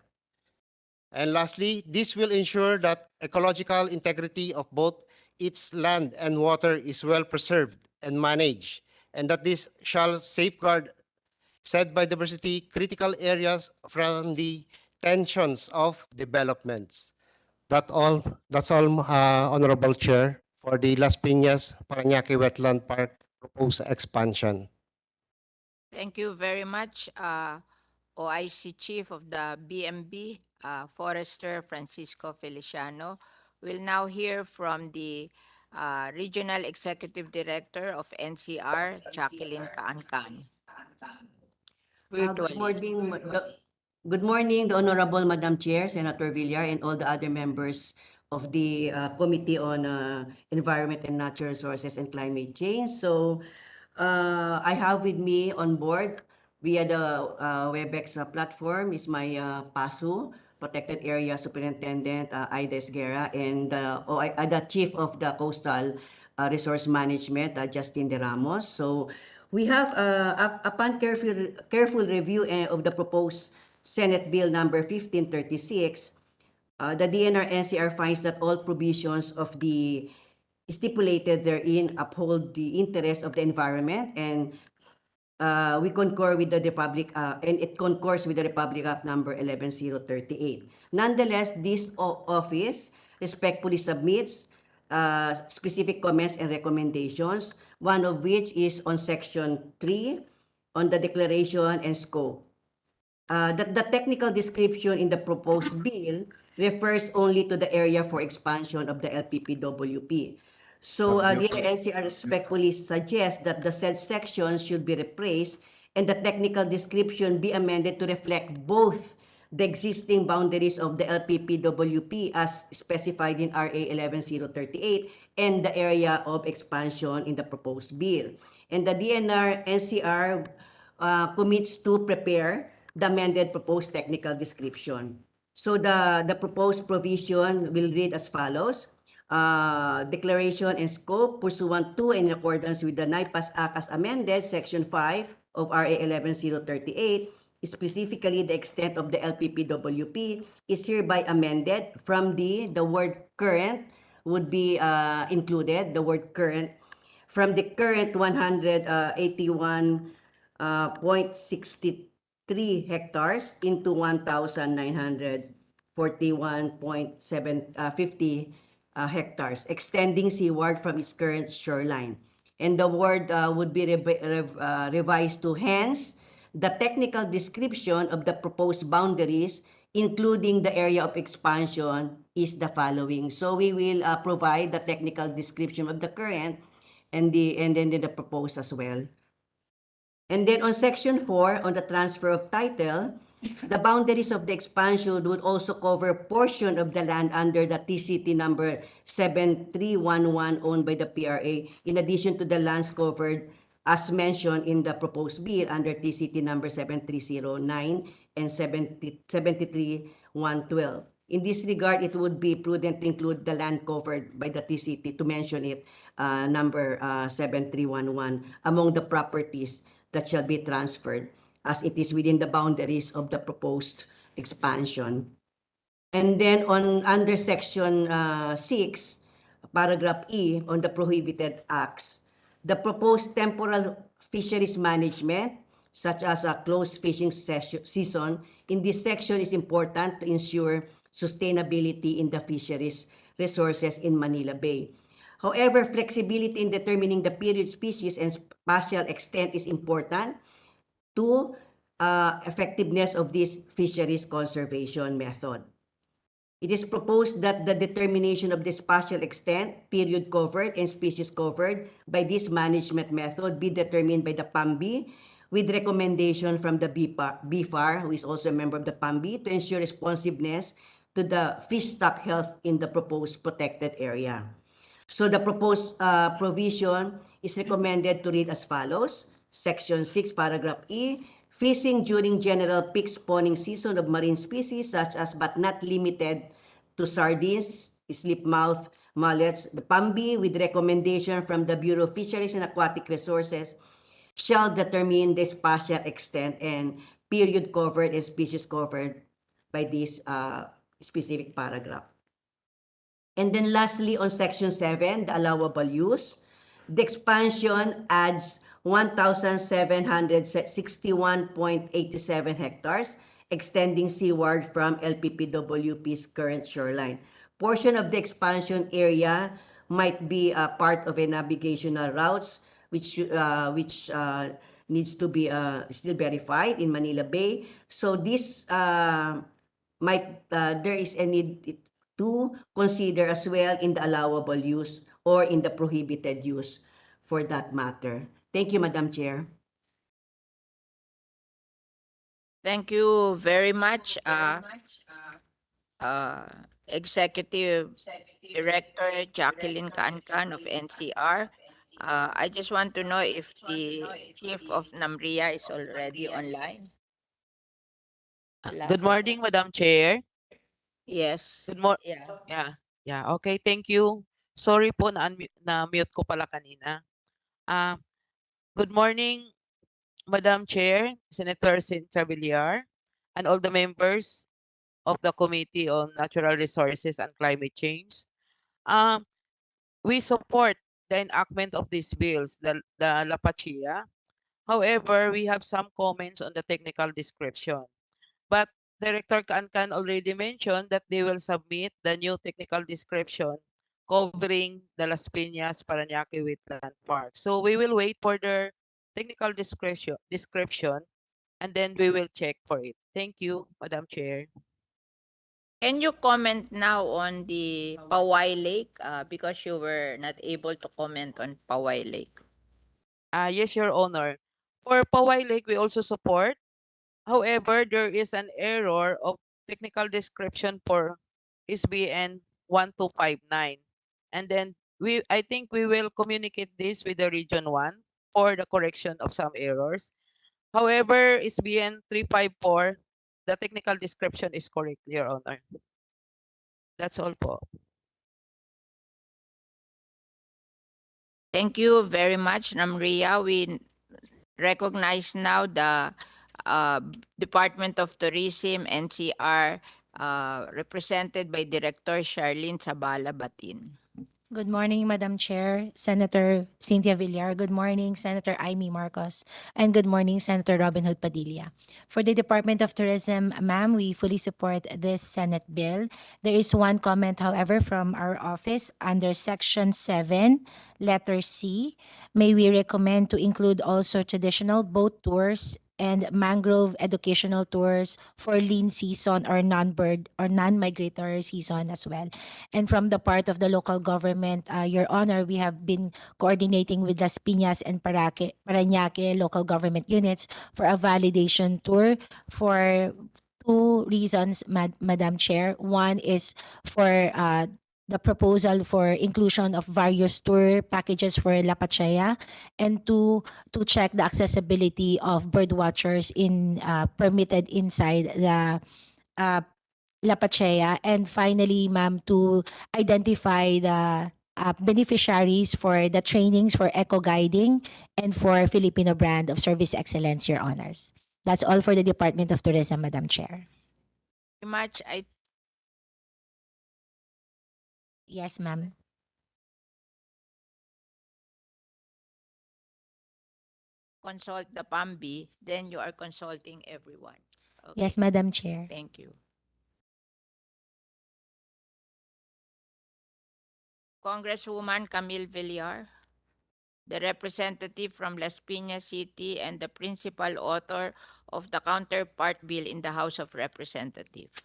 And lastly, this will ensure that ecological integrity of both its land and water is well preserved and managed, and that this shall safeguard said biodiversity critical areas from the tensions of developments. That's all, Honorable Chair, for the Las Piñas Paranaque Wetland Park proposed expansion. Thank you very much, OIC Chief of the BMB, Forester Francisco Feliciano. We'll now hear from the Regional Executive Director of NCR, Jacqueline Kaankan. Good Virtually. morning, good morning, the Honorable Madam Chair, Senator Villar, and all the other members of the Committee on Environment and Natural Resources and Climate Change. So I have with me on board via the WebEx platform is my PASU, Protected Area Superintendent Aida Esguerra, and the Chief of the Coastal Resource Management, Justin De Ramos. So we have, upon careful review of the proposed Senate Bill number 1536, the DNR-NCR finds that all provisions of the stipulated therein uphold the interests of the environment, and we concur with the Republic, and it concurs with the Republic Act number 11038. Nonetheless, this office respectfully submits specific comments and recommendations, one of which is on Section 3 on the declaration and scope. The technical description in the proposed bill refers only to the area for expansion of the LPPWP. So the NCR respectfully suggests that the said section should be replaced and the technical description be amended to reflect both the existing boundaries of the LPPWP as specified in RA 11038 and the area of expansion in the proposed bill. And the DNR NCR commits to prepare the amended proposed technical description. So the proposed provision will read as follows. Declaration and scope pursuant to and in accordance with the NIPAS Act as amended, Section 5 of RA 11038, specifically the extent of the LPPWP is hereby amended from the word current would be included, the word current, from the current 181.63 hectares into 1,941.750 hectares, extending seaward from its current shoreline. And the word would be revised to hence, the technical description of the proposed boundaries, including the area of expansion, is the following. So we will provide the technical description of the current and then the proposed as well. And then on section 4, on the transfer of title, the boundaries of the expansion would also cover portion of the land under the TCT number 7311 owned by the PRA, in addition to the lands covered as mentioned in the proposed bill under TCT number 7309 and 73112. In this regard, it would be prudent to include the land covered by the TCT, to mention it, number 7311, among the properties that shall be transferred, as it is within the boundaries of the proposed expansion. And then under section 6, paragraph E, on the prohibited acts, the proposed temporal fisheries management, such as a closed fishing season, in this section is important to ensure sustainability in the fisheries resources in Manila Bay. However, flexibility in determining the period, species, and spatial extent is important to effectiveness of this fisheries conservation method. It is proposed that the determination of the spatial extent, period covered, and species covered by this management method be determined by the PAMB, with recommendation from the BFAR, who is also a member of the PAMB, to ensure responsiveness to the fish stock health in the proposed protected area. So the proposed provision is recommended to read as follows. Section 6, paragraph E, fishing during general peak spawning season of marine species such as but not limited to sardines, slipmouth, mullets, the PAMB, with recommendation from the Bureau of Fisheries and Aquatic Resources, shall determine the spatial extent and period covered and species covered by this specific paragraph. And then lastly, on section 7, the allowable use, the expansion adds 1,761.87 hectares, extending seaward from LPPWP's current shoreline. Portion of the expansion area might be a part of a navigational routes, which needs to be still verified in Manila Bay. So this there is a need to consider as well in the allowable use or in the prohibited use for that matter. Thank you, Madam Chair. Thank you very much, Executive Director Jacqueline Cancan of NCR. I just want to know if the Chief of NAMRIA is already online. Good morning, Madam Chair. Yes. Good morning. Yeah. Yeah. Okay, thank you. Sorry po na-mute ko pala kanina. Good morning, Madam Chair, Senator Cynthia Villar, and all the members of the Committee on Natural Resources and Climate Change. We support the enactment of these bills, the LAPACHIA. However, we have some comments on the technical description. But Director Cancan already mentioned that they will submit the new technical description covering the Las Piñas Paranaque Wetland Park. So we will wait for their technical description and then we will check for it. Thank you, Madam Chair. Can you comment now on the Paoay Lake because you were not able to comment on Paoay Lake? Yes, Your Honor. For Paoay Lake, we also support. However, there is an error of technical description for SBN 1259. And then I think we will communicate this with the Region 1 for the correction of some errors. However, SBN 354, the technical description is correct, Your Honor. That's all po. Thank you very much, Namria. We recognize now the uh, Department of Tourism, NCR, represented by Director Charlene Zabala Batin. Good morning, Madam Chair, Senator Cynthia Villar. Good morning, Senator Amy Marcos. And good morning, Senator Robin Hood Padilla. For the Department of Tourism, ma'am, we fully support this Senate bill. There is one comment, however, from our office under Section 7, letter C. May we recommend to include also traditional boat tours and mangrove educational tours for lean season or non-bird or non-migratory season as well. And from the part of the local government, Your Honor, we have been coordinating with Las Piñas and Paranaque local government units for a validation tour for two reasons, Madam Chair. One is for the proposal for inclusion of various tour packages for La Pachaya, and two, to check the accessibility of bird watchers in permitted inside the uh, La Pachea. And finally, ma'am, to identify the beneficiaries for the trainings for eco guiding and for Filipino brand of service excellence, Your Honors. That's all for the Department of Tourism, Madam Chair. Very much. I Yes, ma'am. consult the PAMBI, then you are consulting everyone. Okay. Yes, Madam Chair. Thank you. Congresswoman Camille Villar, the representative from Las Piñas City and the principal author of the counterpart bill in the House of Representatives.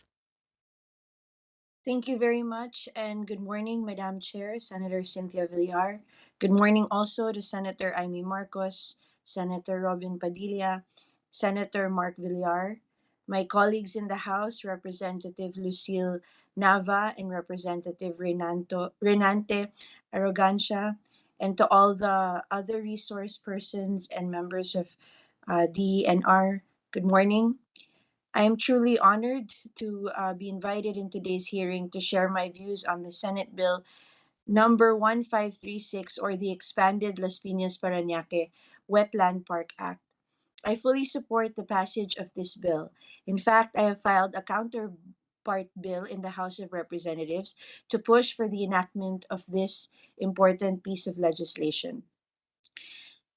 Thank you very much, and good morning, Madam Chair, Senator Cynthia Villar. Good morning also to Senator Amy Marcos, Senator Robin Padilla, Senator Mark Villar, my colleagues in the House, Representative Lucille Nava and Representative Renante Arrogancia, and to all the other resource persons and members of DENR. Good morning. I am truly honored to be invited in today's hearing to share my views on the Senate Bill number 1536, or the expanded Las Piñas Paranaque Wetland Park Act. I fully support the passage of this bill. In fact, I have filed a counterpart bill in the House of Representatives to push for the enactment of this important piece of legislation.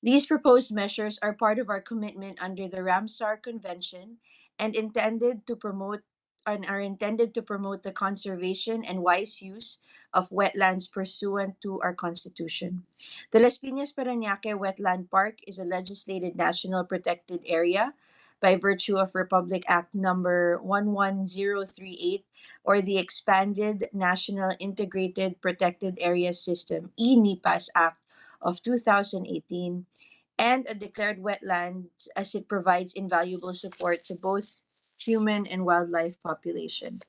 These proposed measures are part of our commitment under the Ramsar Convention and are intended to promote the conservation and wise use of wetlands pursuant to our Constitution. The Las Piñas Paranaque Wetland Park is a legislated national protected area by virtue of Republic Act number 11038, or the Expanded National Integrated Protected Area System, ENIPAS Act of 2018, and a declared wetland as it provides invaluable support to both human and wildlife population.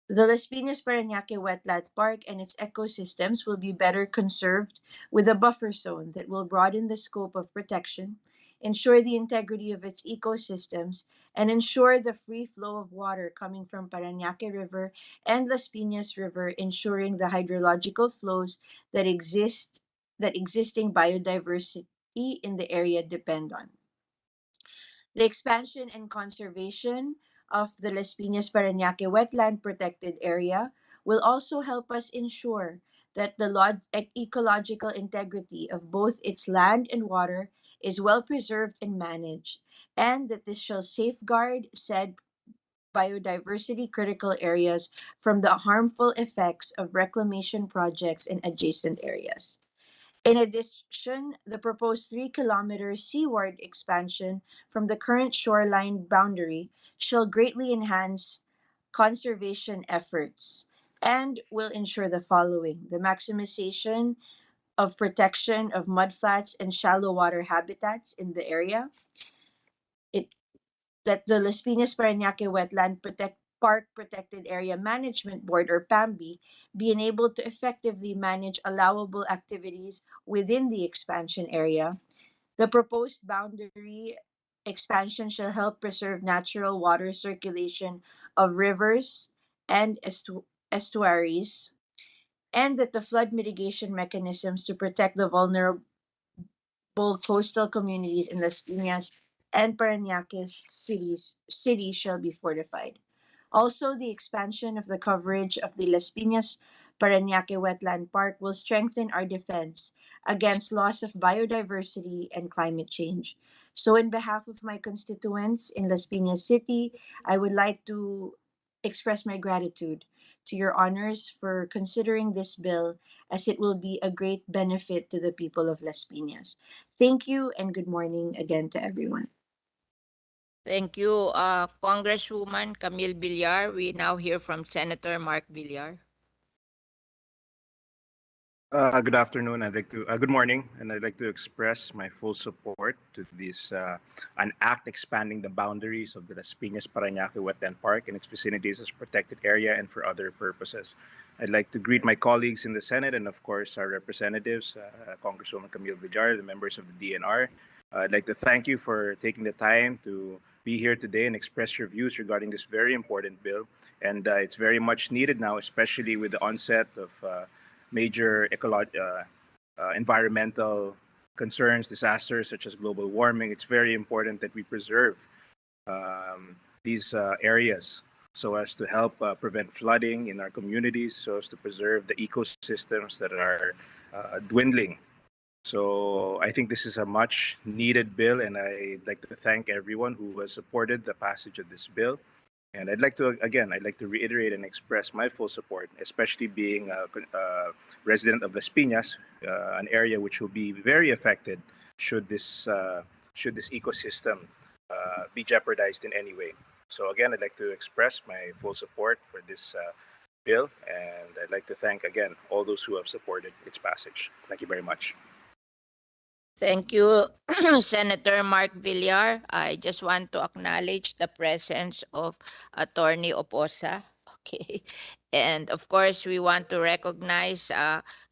The Las Piñas Paranaque Wetland Park and its ecosystems will be better conserved with a buffer zone that will broaden the scope of protection, ensure the integrity of its ecosystems, and ensure the free flow of water coming from Paranaque River and Las Piñas River, ensuring the hydrological flows that existing biodiversity in the area depend on. The expansion and conservation of the Las Piñas Paranaque Wetland Protected Area will also help us ensure that the ecological integrity of both its land and water is well preserved and managed, and that this shall safeguard said biodiversity critical areas from the harmful effects of reclamation projects in adjacent areas. In addition, the proposed 3-kilometer seaward expansion from the current shoreline boundary shall greatly enhance conservation efforts and will ensure the following: the maximization of protection of mudflats and shallow water habitats in the area. It that the Las Piñas Paranaque Wetland Park Protected Area Management Board, or PAMB, be enabled to effectively manage allowable activities within the expansion area. The proposed boundary expansion shall help preserve natural water circulation of rivers and estuaries, and that the flood mitigation mechanisms to protect the vulnerable coastal communities in Las Piñas and Paranaque cities shall be fortified. Also, the expansion of the coverage of the Las Piñas Paranaque Wetland Park will strengthen our defense against loss of biodiversity and climate change. So, in behalf of my constituents in Las Piñas City, I would like to express my gratitude to your honors for considering this bill, as it will be a great benefit to the people of Las Piñas. Thank you and good morning again to everyone. Thank you, Congresswoman Camille Villar. We now hear from Senator Mark Villar. Good afternoon. Good morning, and I'd like to express my full support to this an act expanding the boundaries of the Las Piñas Paranaque Wetland Park and its vicinities as protected area and for other purposes. I'd like to greet my colleagues in the Senate and, of course, our representatives, Congresswoman Camille Villar, the members of the DNR. I'd like to thank you for taking the time to be here today and express your views regarding this very important bill. And it's very much needed now, especially with the onset of major environmental concerns, disasters such as global warming. It's very important that we preserve these areas so as to help prevent flooding in our communities, so as to preserve the ecosystems that are dwindling. So I think this is a much needed bill, and I'd like to thank everyone who has supported the passage of this bill. And I'd like to reiterate and express my full support, especially being a resident of Las Piñas, an area which will be very affected should this ecosystem be jeopardized in any way. So again, I'd like to express my full support for this bill, and I'd like to thank again all those who have supported its passage. Thank you very much. Thank you, Senator Mark Villar. I just want to acknowledge the presence of Attorney Oposa. Okay. And of course, we want to recognize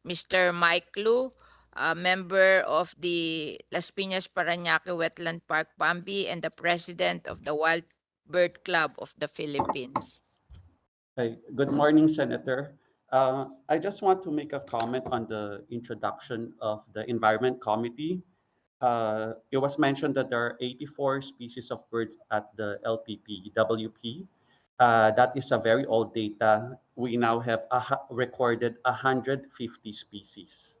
Mr. Mike Lu, a member of the Las Piñas Paranaque Wetland Park PAMBI and the president of the Wild Bird Club of the Philippines. Hi, good morning, Senator. I just want to make a comment on the introduction of the Environment Committee. It was mentioned that there are 84 species of birds at the LPP, WP. That is a very old data. We now have recorded 150 species.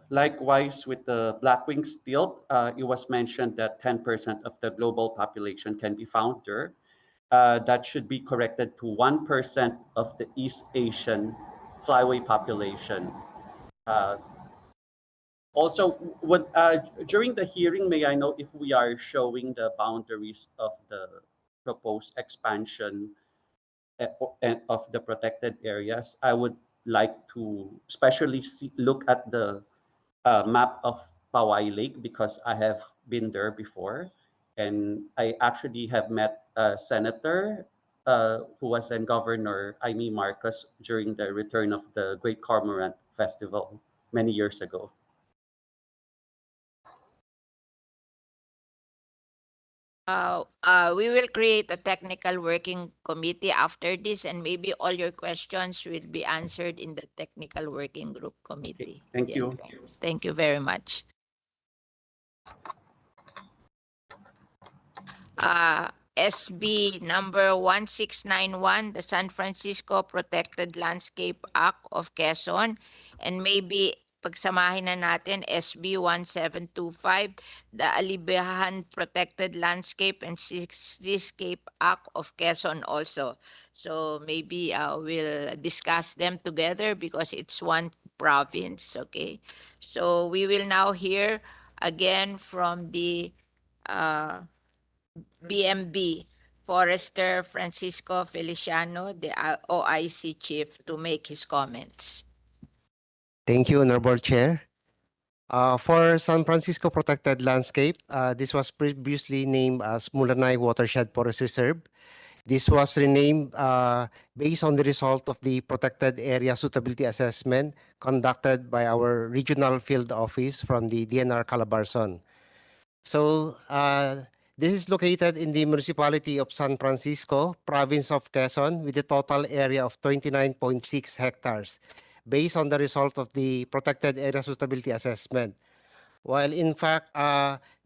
Likewise, with the black-winged stilt, it was mentioned that 10% of the global population can be found there. That should be corrected to 1% of the East Asian flyway population. Also, during the hearing, may I know if we are showing the boundaries of the proposed expansion of the protected areas? I would like to especially look at the map of Paoay Lake, because I have been there before. And I actually have met a senator who was then Governor Amy Marcos during the return of the Great Cormorant Festival many years ago. We will create a technical working committee after this, and maybe all your questions will be answered in the technical working group committee. Okay, thank you. Thank you very much. SB number 1691, the San Francisco Protected Landscape Act of Quezon, and maybe pagsamahin na natin SB 1725, the Alibijaban Protected Landscape and Seascape Act of Quezon also. So maybe we'll discuss them together because it's one province, okay? So we will now hear again from the BMB, Forester Francisco Feliciano, the OIC chief, to make his comments. Thank you, Honorable Chair. For San Francisco Protected Landscape, this was previously named as Mulanay Watershed Forest Reserve. This was renamed based on the result of the Protected Area Suitability Assessment conducted by our Regional Field Office from the DNR Calabarzon. So this is located in the municipality of San Francisco, province of Quezon, with a total area of 29.6 hectares, based on the result of the Protected Area Suitability Assessment. While in fact,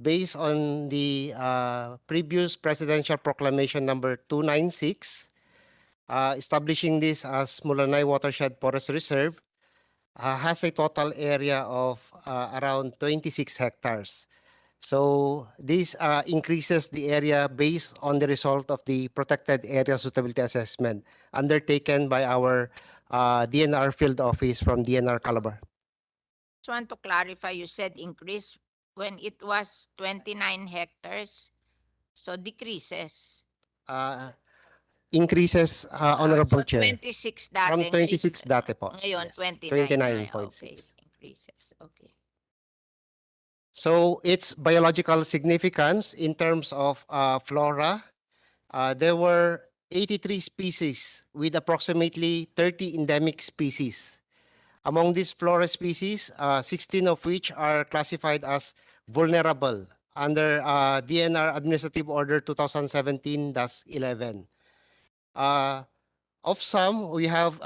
based on the previous Presidential Proclamation number 296, establishing this as Mulanay Watershed Forest Reserve, has a total area of around 26 hectares. So this increases the area based on the result of the Protected Area Suitability Assessment undertaken by our DNR Field Office from DNR Calabar. Just want to clarify, you said increase when it was 29 hectares, so decreases. Increases, Honorable So Chair. 26 dati. From 26 dati po. Ngayon, Yes. 29 na. 29.6. Okay, increases. Okay. So its biological significance in terms of flora, there were 83 species with approximately 30 endemic species. Among these flora species, 16 of which are classified as vulnerable under DNR Administrative Order 2017-11. Of some, we have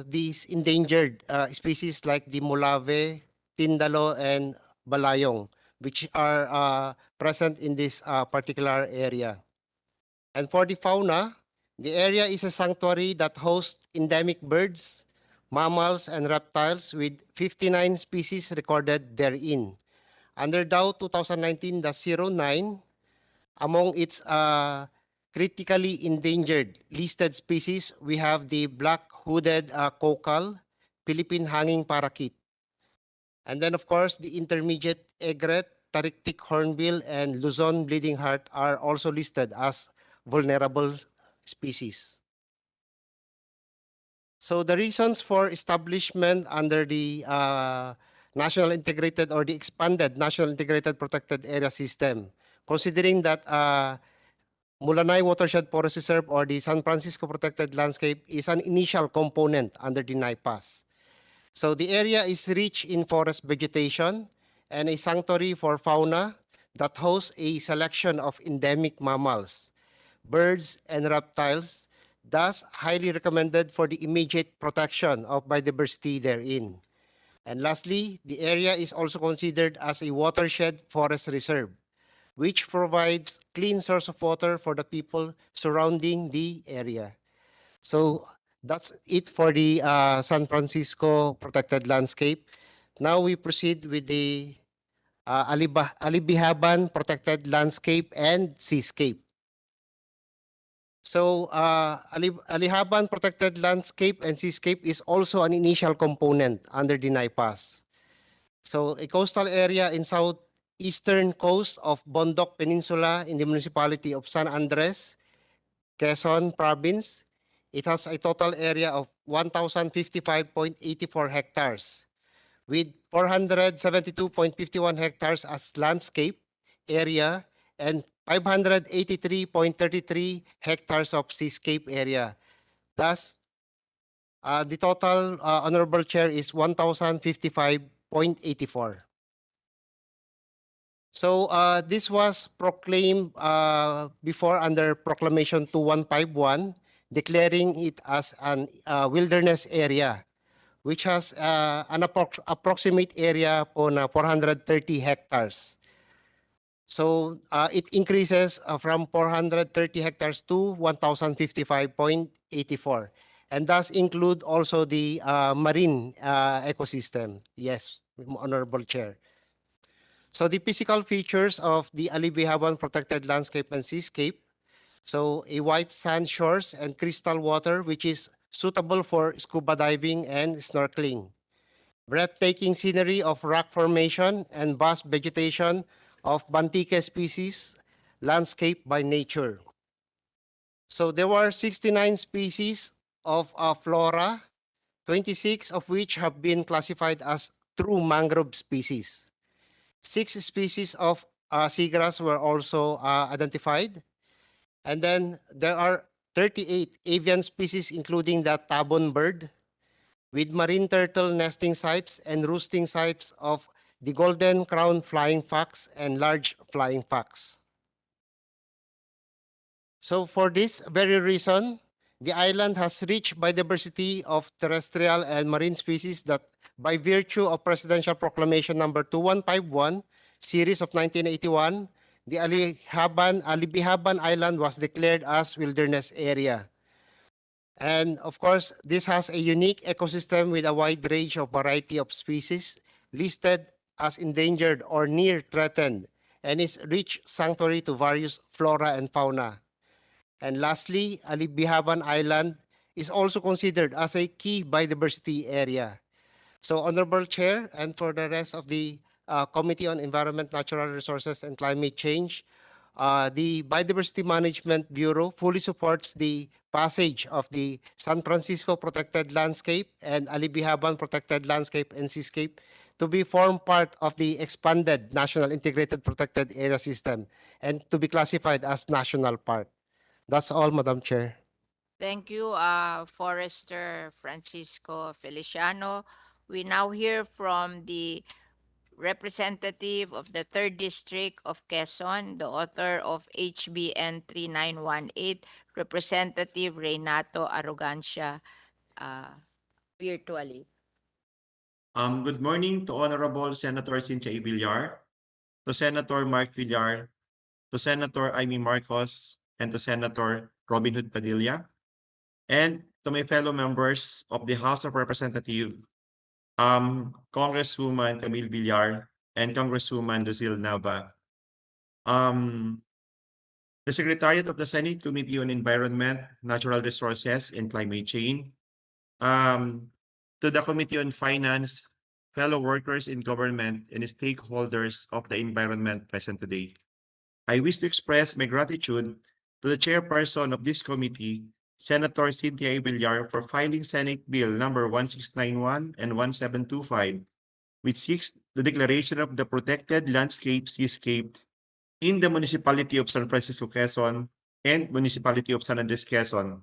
these endangered species like the mulave, tindalo, and balayong, which are present in this particular area. And for the fauna, the area is a sanctuary that hosts endemic birds, mammals, and reptiles with 59 species recorded therein. Under DAO 2019-09, among its critically endangered listed species, we have the black-hooded cocal, Philippine hanging parakeet. And then, of course, the intermediate egret, Tarictic hornbill, and Luzon bleeding heart are also listed as vulnerable species. So the reasons for establishment under the National Integrated or the expanded National Integrated Protected Area System, considering that Mulanay Watershed Forest Reserve or the San Francisco Protected Landscape is an initial component under the NIPAS. So the area is rich in forest vegetation and a sanctuary for fauna that hosts a selection of endemic mammals, birds, and reptiles, thus highly recommended for the immediate protection of biodiversity therein. And lastly, the area is also considered as a watershed forest reserve, which provides clean source of water for the people surrounding the area. So that's it for the San Francisco Protected Landscape. Now we proceed with the Alibijaban Protected Landscape and Seascape. So Alibijaban Protected Landscape and Seascape is also an initial component under the NIPAS. So a coastal area in southeastern coast of Bondoc Peninsula in the municipality of San Andres, Quezon Province. It has a total area of 1,055.84 hectares, with 472.51 hectares as landscape area and 583.33 hectares of seascape area. Thus, the total, Honorable Chair, is 1,055.84. So this was proclaimed before under Proclamation 2151, declaring it as an wilderness area, which has an approximate area on 430 hectares. So it increases from 430 hectares to 1,055.84, and thus include also the marine ecosystem. Yes, Honorable Chair. So the physical features of the Alibijaban Protected Landscape and Seascape. So a white sand shores and crystal water, which is suitable for scuba diving and snorkeling. Breathtaking scenery of rock formation and vast vegetation of Bantique species, landscape by nature. So there were 69 species of flora, 26 of which have been classified as true mangrove species. 6 species of seagrass were also identified. And then there are 38 avian species, including the tabon bird, with marine turtle nesting sites and roosting sites of the golden crown flying fox and large flying fox. So for this very reason, the island has rich biodiversity of terrestrial and marine species that by virtue of Presidential Proclamation number 2151, series of 1981, the Alibijaban Island was declared as wilderness area. And of course, this has a unique ecosystem with a wide range of variety of species listed as endangered or near threatened, and is rich sanctuary to various flora and fauna. And lastly, Alibijaban Island is also considered as a key biodiversity area. So, Honorable Chair, and for the rest of the Committee on Environment, Natural Resources, and Climate Change, the Biodiversity Management Bureau fully supports the passage of the San Francisco Protected Landscape and Alibijaban Protected Landscape and Seascape to be form part of the expanded National Integrated Protected Area System and to be classified as national park. That's all, Madam Chair. Thank you, Forester Francisco Feliciano. We now hear from the representative of the 3rd District of Quezon, the author of HBN 3918, Representative Renato Arrogancia, virtually. Good morning to Honorable Senator Cynthia Villar, to Senator Mark Villar, to Senator Amy Marcos, and to Senator Robin Hood Padilla, and to my fellow members of the House of Representatives, Congresswoman Camille Villar and Congresswoman Lucille Nava. The Secretariat of the Senate Committee on Environment, Natural Resources, and Climate Change, to the Committee on Finance, fellow workers in government, and stakeholders of the environment present today. I wish to express my gratitude to the chairperson of this committee, Senator Cynthia Villar, for filing Senate Bill number 1691 and 1725, which seeks the declaration of the protected landscape seascape in the municipality of San Francisco, Quezon, and municipality of San Andres, Quezon.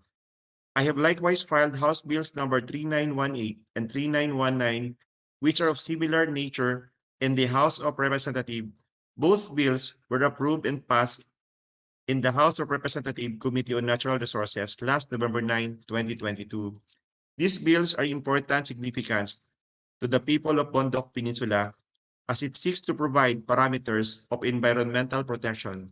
I have likewise filed House Bills number 3918 and 3919, which are of similar nature in the House of Representatives. Both bills were approved and passed in the House of Representatives Committee on Natural Resources last November 9, 2022. These bills are important significance to the people of Bondoc Peninsula as it seeks to provide parameters of environmental protection,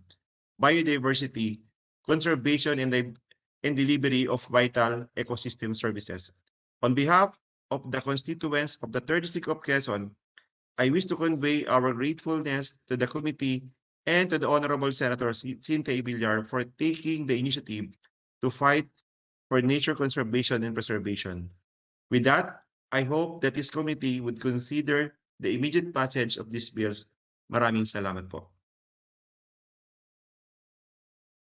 biodiversity, conservation, and delivery of vital ecosystem services. On behalf of the constituents of the 3rd District of Quezon, I wish to convey our gratefulness to the committee and to the Honorable Senator Cynthia Villar for taking the initiative to fight for nature conservation and preservation. With that, I hope that this committee would consider the immediate passage of these bills. Maraming salamat po.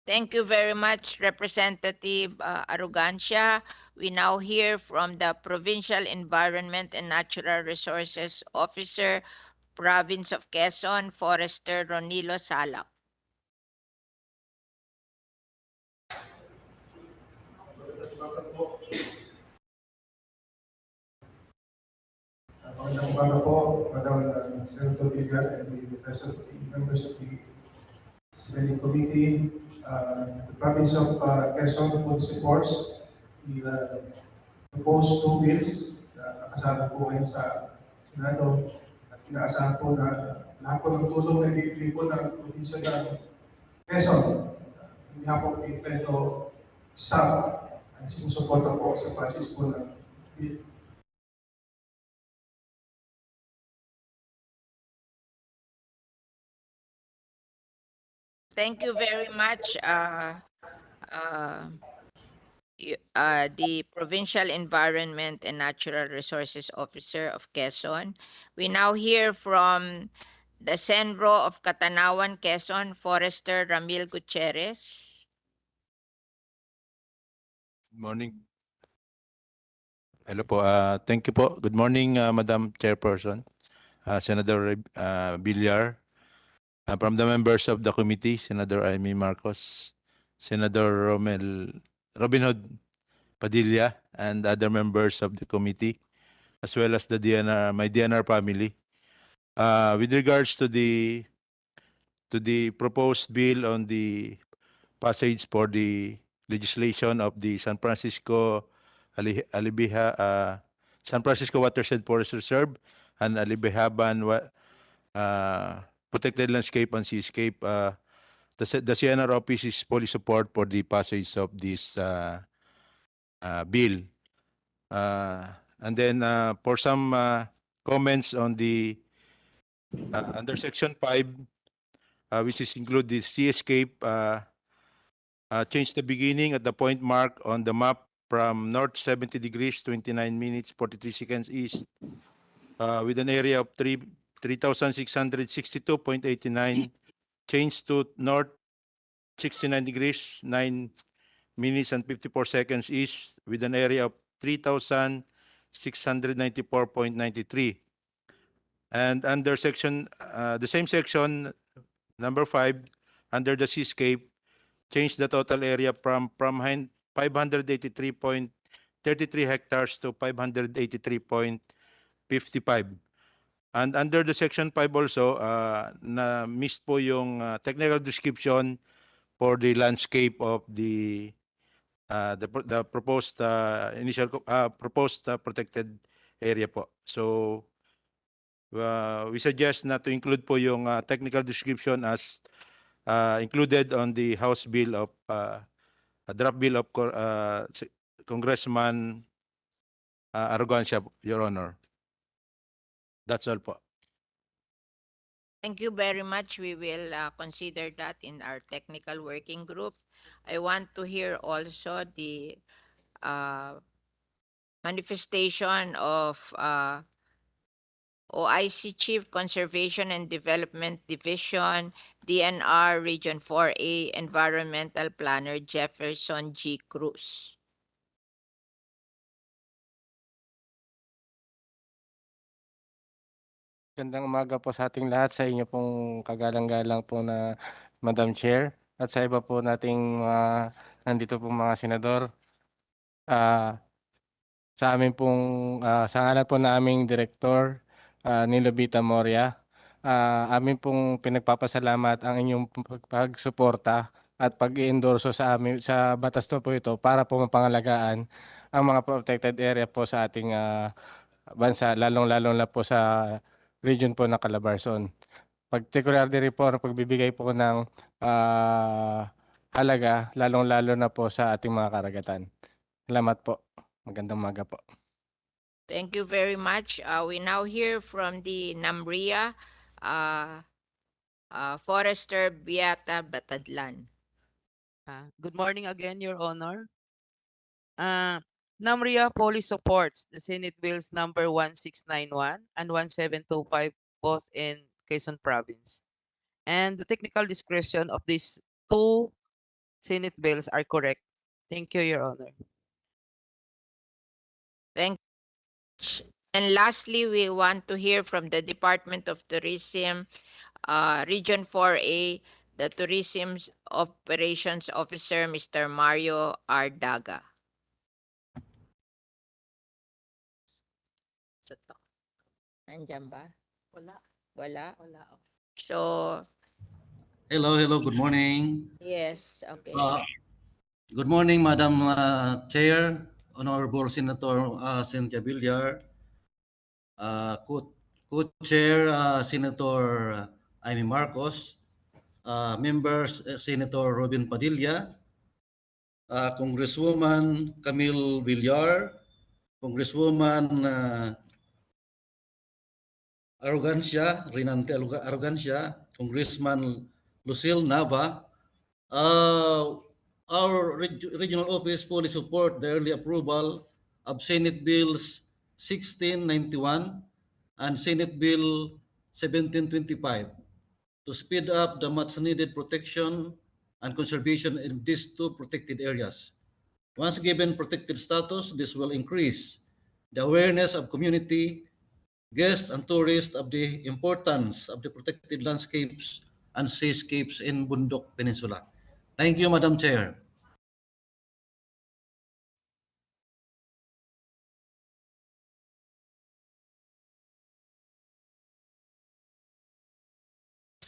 Thank you very much, Representative Arrogancia. We now hear from the Provincial Environment and Natural Resources Officer, Province of Quezon, Forester Ronilo Salak. Magandang umaga po, Madam Senator Villar and the rest of the members of the Senate Committee. The province of Quezon would support the proposed 2 bills na nakasama po ngayon sa Senado at inaasahan po na lahat po ng tulong na ibigay po ng probinsya ng Quezon. Hindi po ito staff ang sinusuporta po sa basis po ng bill. Thank you very much, the Provincial Environment and Natural Resources Officer of Quezon. We now hear from the Senro of Catanawan, Quezon, Forester Ramil Gutierrez. Morning. Hello po. Thank you po. Good morning, Madam Chairperson, Senator Villar. From the members of the committee, Senator Amy Marcos, Senator Robin Hood Padilla, and other members of the committee, as well as the DNR, my DNR family. With regards to the proposed bill on the passage for the legislation of the San Francisco San Francisco Watershed Forest Reserve and Alibijaban Protected Landscape and Seascape. The CNR office is fully support for the passage of this bill. And then for some comments on the under Section 5, which is include the Seascape, change the beginning at the point mark on the map from north 70 degrees, 29 minutes, 43 seconds east, with an area of 3,662.89, change to north 69 degrees, 9 minutes and 54 seconds east, with an area of 3,694.93. And under section, the same section, number 5, under the Seascape, change the total area from 583.33 hectares to 583.55. And under the section 5 also, na miss po yung technical description for the landscape of the proposed proposed protected area po. So we suggest na to include po yung technical description as included on the House bill of a draft bill of Congressman Arrogancia, Your Honor. That's all po. Thank you very much. We will consider that in our technical working group. I want to hear also the manifestation of OIC Chief Conservation and Development Division, DNR Region 4A Environmental Planner Jefferson G. Cruz. Gandang umaga po sa ating lahat, sa inyo pong kagalang-galang po na Madam Chair at sa iba po nating nandito pong mga senador. Sa amin pong sa ngalan po na aming Director Nilobita Moria, amin pong pinagpapasalamat ang inyong pagsuporta at pag-iendorso sa amin sa batas na po ito para po mapangalagaan ang mga protected area po sa ating bansa, lalong-lalo na po sa region po ng Calabarzon. Particularly rin po ang pagbibigay po ng halaga, lalong-lalo na po sa ating mga karagatan. Salamat po. Magandang umaga po. Thank you very much. We now hear from the Namria Forester Beata Batadlan. Good morning again, Your Honor. NAMRIA fully supports the Senate Bills number 1691 and 1725, both in Quezon Province. And the technical description of these two Senate bills are correct. Thank you, Your Honor. Thank you. And lastly, we want to hear from the Department of Tourism, Region 4A, the Tourism Operations Officer, Mr. Mario Ardaga. Nandiyan ba? Wala. Wala? Wala. So, hello, good morning. yes, okay. Good morning, Madam Chair, Honorable Senator Cynthia Villar, Co-Chair Senator Amy Marcos, members Senator Robin Padilla, Congresswoman Camille Villar, Congresswoman Renante Arrogancia, Congressman Lucille Nava. Our regional office fully support the early approval of Senate Bills 1691 and Senate Bill 1725 to speed up the much needed protection and conservation in these two protected areas. Once given protected status, this will increase the awareness of community, guests, and tourists of the importance of the protected landscapes and seascapes in Bundok Peninsula. Thank you, Madam Chair.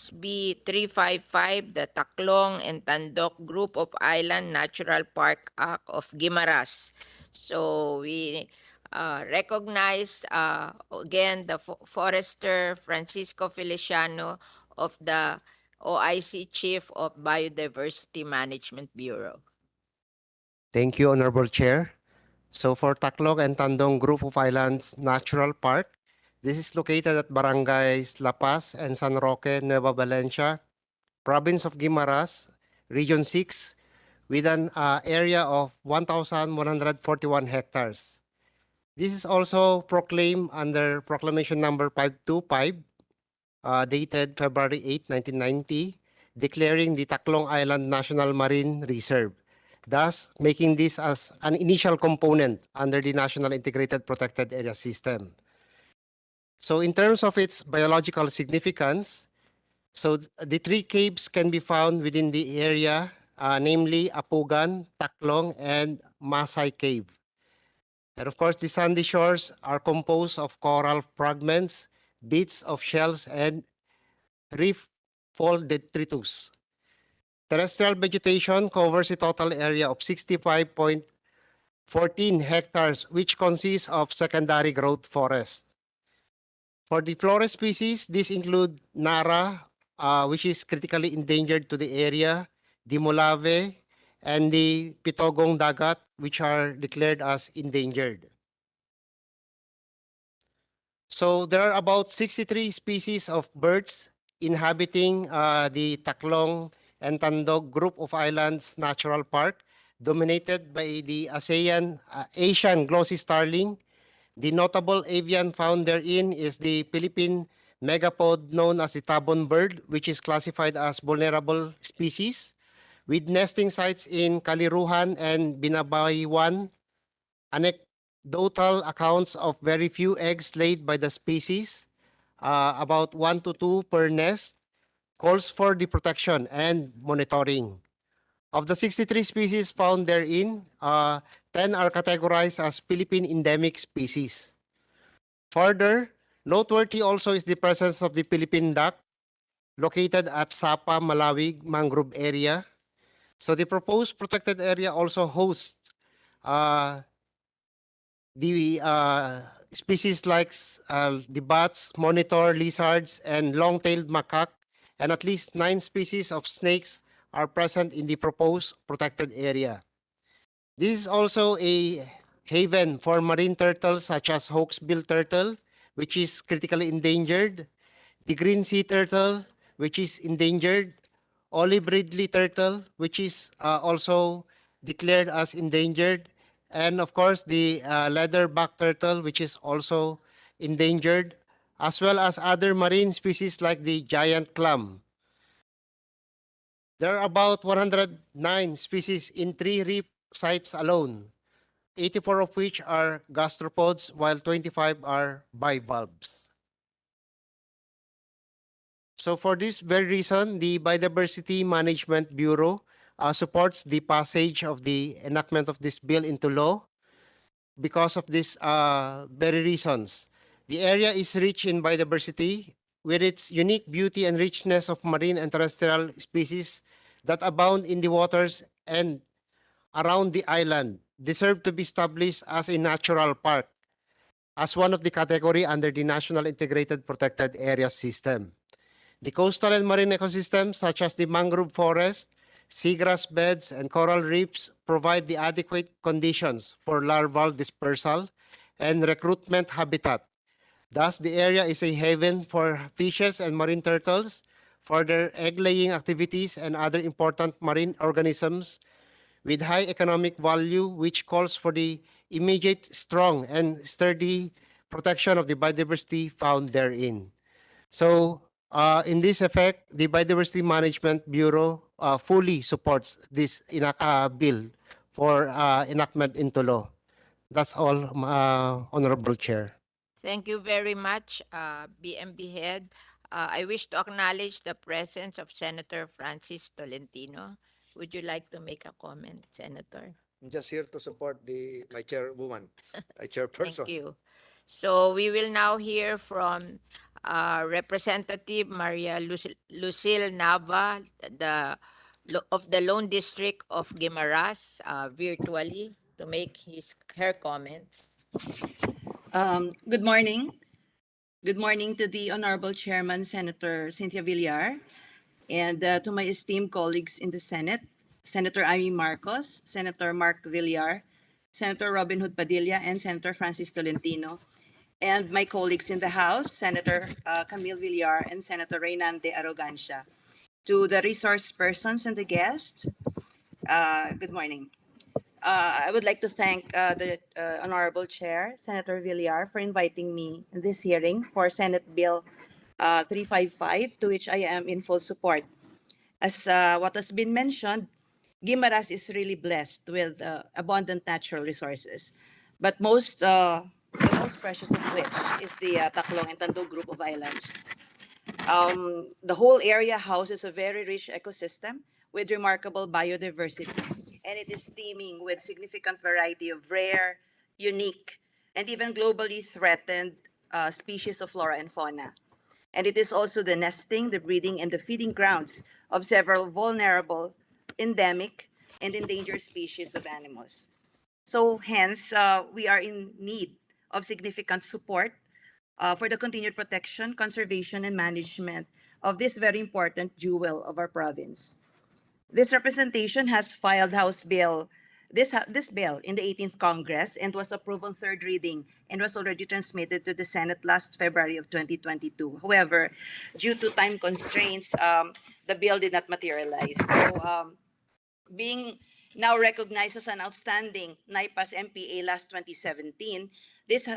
SB 355, the Taklong and Tandog Group of Island Natural Park Act of Guimaras. So we recognize again the forester Francisco Feliciano of the OIC Chief of Biodiversity Management Bureau. Thank you, Honorable Chair. So for Taklong and Tandong Group of Islands Natural Park, this is located at Barangays La Paz and San Roque, Nueva Valencia, Province of Guimaras, Region 6, with an area of 1,141 hectares. This is also proclaimed under Proclamation Number 525, dated February 8, 1990, declaring the Taklong Island National Marine Reserve, thus making this as an initial component under the National Integrated Protected Area System. So in terms of its biological significance, so the three caves can be found within the area, namely Apugan, Taklong, and Masay Cave. And of course, the sandy shores are composed of coral fragments, bits of shells, and reef fall detritus. Terrestrial vegetation covers a total area of 65.14 hectares, which consists of secondary growth forest. For the flora species, these include Nara, which is critically endangered to the area, the Molave, and the Pitogong Dagat, which are declared as endangered. So there are about 63 species of birds inhabiting the Taklong and Tandog Group of Islands Natural Park, dominated by the Asian glossy starling. The notable avian found therein is the Philippine megapod known as the tabon bird, which is classified as vulnerable species, with nesting sites in Kaliruhan and Binabaywan. Anecdotal accounts of very few eggs laid by the species, about 1 to 2 per nest, calls for the protection and monitoring. Of the 63 species found therein, 10 are categorized as Philippine endemic species. Further, noteworthy also is the presence of the Philippine duck, located at Sapa, Malawig Mangrove Area. So the proposed protected area also hosts the species like the bats, monitor lizards, and long-tailed macaque, and at least 9 species of snakes are present in the proposed protected area. This is also a haven for marine turtles such as hawksbill turtle, which is critically endangered, the green sea turtle, which is endangered, olive ridley turtle, which is also declared as endangered, and of course the leatherback turtle, which is also endangered, as well as other marine species like the giant clam. There are about 109 species in 3 reef sites alone, 84 of which are gastropods, while 25 are bivalves. So for this very reason, the Biodiversity Management Bureau supports the passage of the enactment of this bill into law because of these very reasons. The area is rich in biodiversity with its unique beauty and richness of marine and terrestrial species that abound in the waters and around the island, deserve to be established as a natural park, as one of the category under the National Integrated Protected Area System. The coastal and marine ecosystems, such as the mangrove forest, seagrass beds, and coral reefs, provide the adequate conditions for larval dispersal and recruitment habitat. Thus, the area is a haven for fishes and marine turtles for their egg-laying activities and other important marine organisms with high economic value, which calls for the immediate, strong, and sturdy protection of the biodiversity found therein. So, in this effect, the Biodiversity Management Bureau fully supports this bill for enactment into law. That's all, Honorable Chair. Thank you very much, BMB Head. I wish to acknowledge the presence of Senator Francis Tolentino. Would you like to make a comment, Senator? I'm just here to support my chairwoman, my Thank chairperson. you. So we will now hear from Representative Maria Lucille Nava, of the Lone District of Guimaras, virtually to make her comments. Good morning. Good morning to the Honorable Chairman, Senator Cynthia Villar, and to my esteemed colleagues in the Senate, Senator Amy Marcos, Senator Mark Villar, Senator Robin Hood Padilla, and Senator Francis Tolentino, and my colleagues in the House, Senator Camille Villar and Senator Reynan de Arrogancia. To the resource persons and the guests, good morning. I would like to thank the Honorable Chair, Senator Villar, for inviting me in this hearing for Senate Bill 355, to which I am in full support. As what has been mentioned, Guimaras is really blessed with abundant natural resources, but the most precious of which is the Taklong and Tandog group of islands. The whole area houses a very rich ecosystem with remarkable biodiversity, and it is teeming with significant variety of rare, unique, and even globally threatened species of flora and fauna. And it is also the nesting, the breeding, and the feeding grounds of several vulnerable, endemic, and endangered species of animals. So hence, we are in need of significant support for the continued protection, conservation, and management of this very important jewel of our province. This representation has filed this bill in the 18th Congress and was approved on third reading and was already transmitted to the Senate last February of 2022. However, due to time constraints, the bill did not materialize. So, being now recognized as an outstanding NIPAS MPA last 2017, this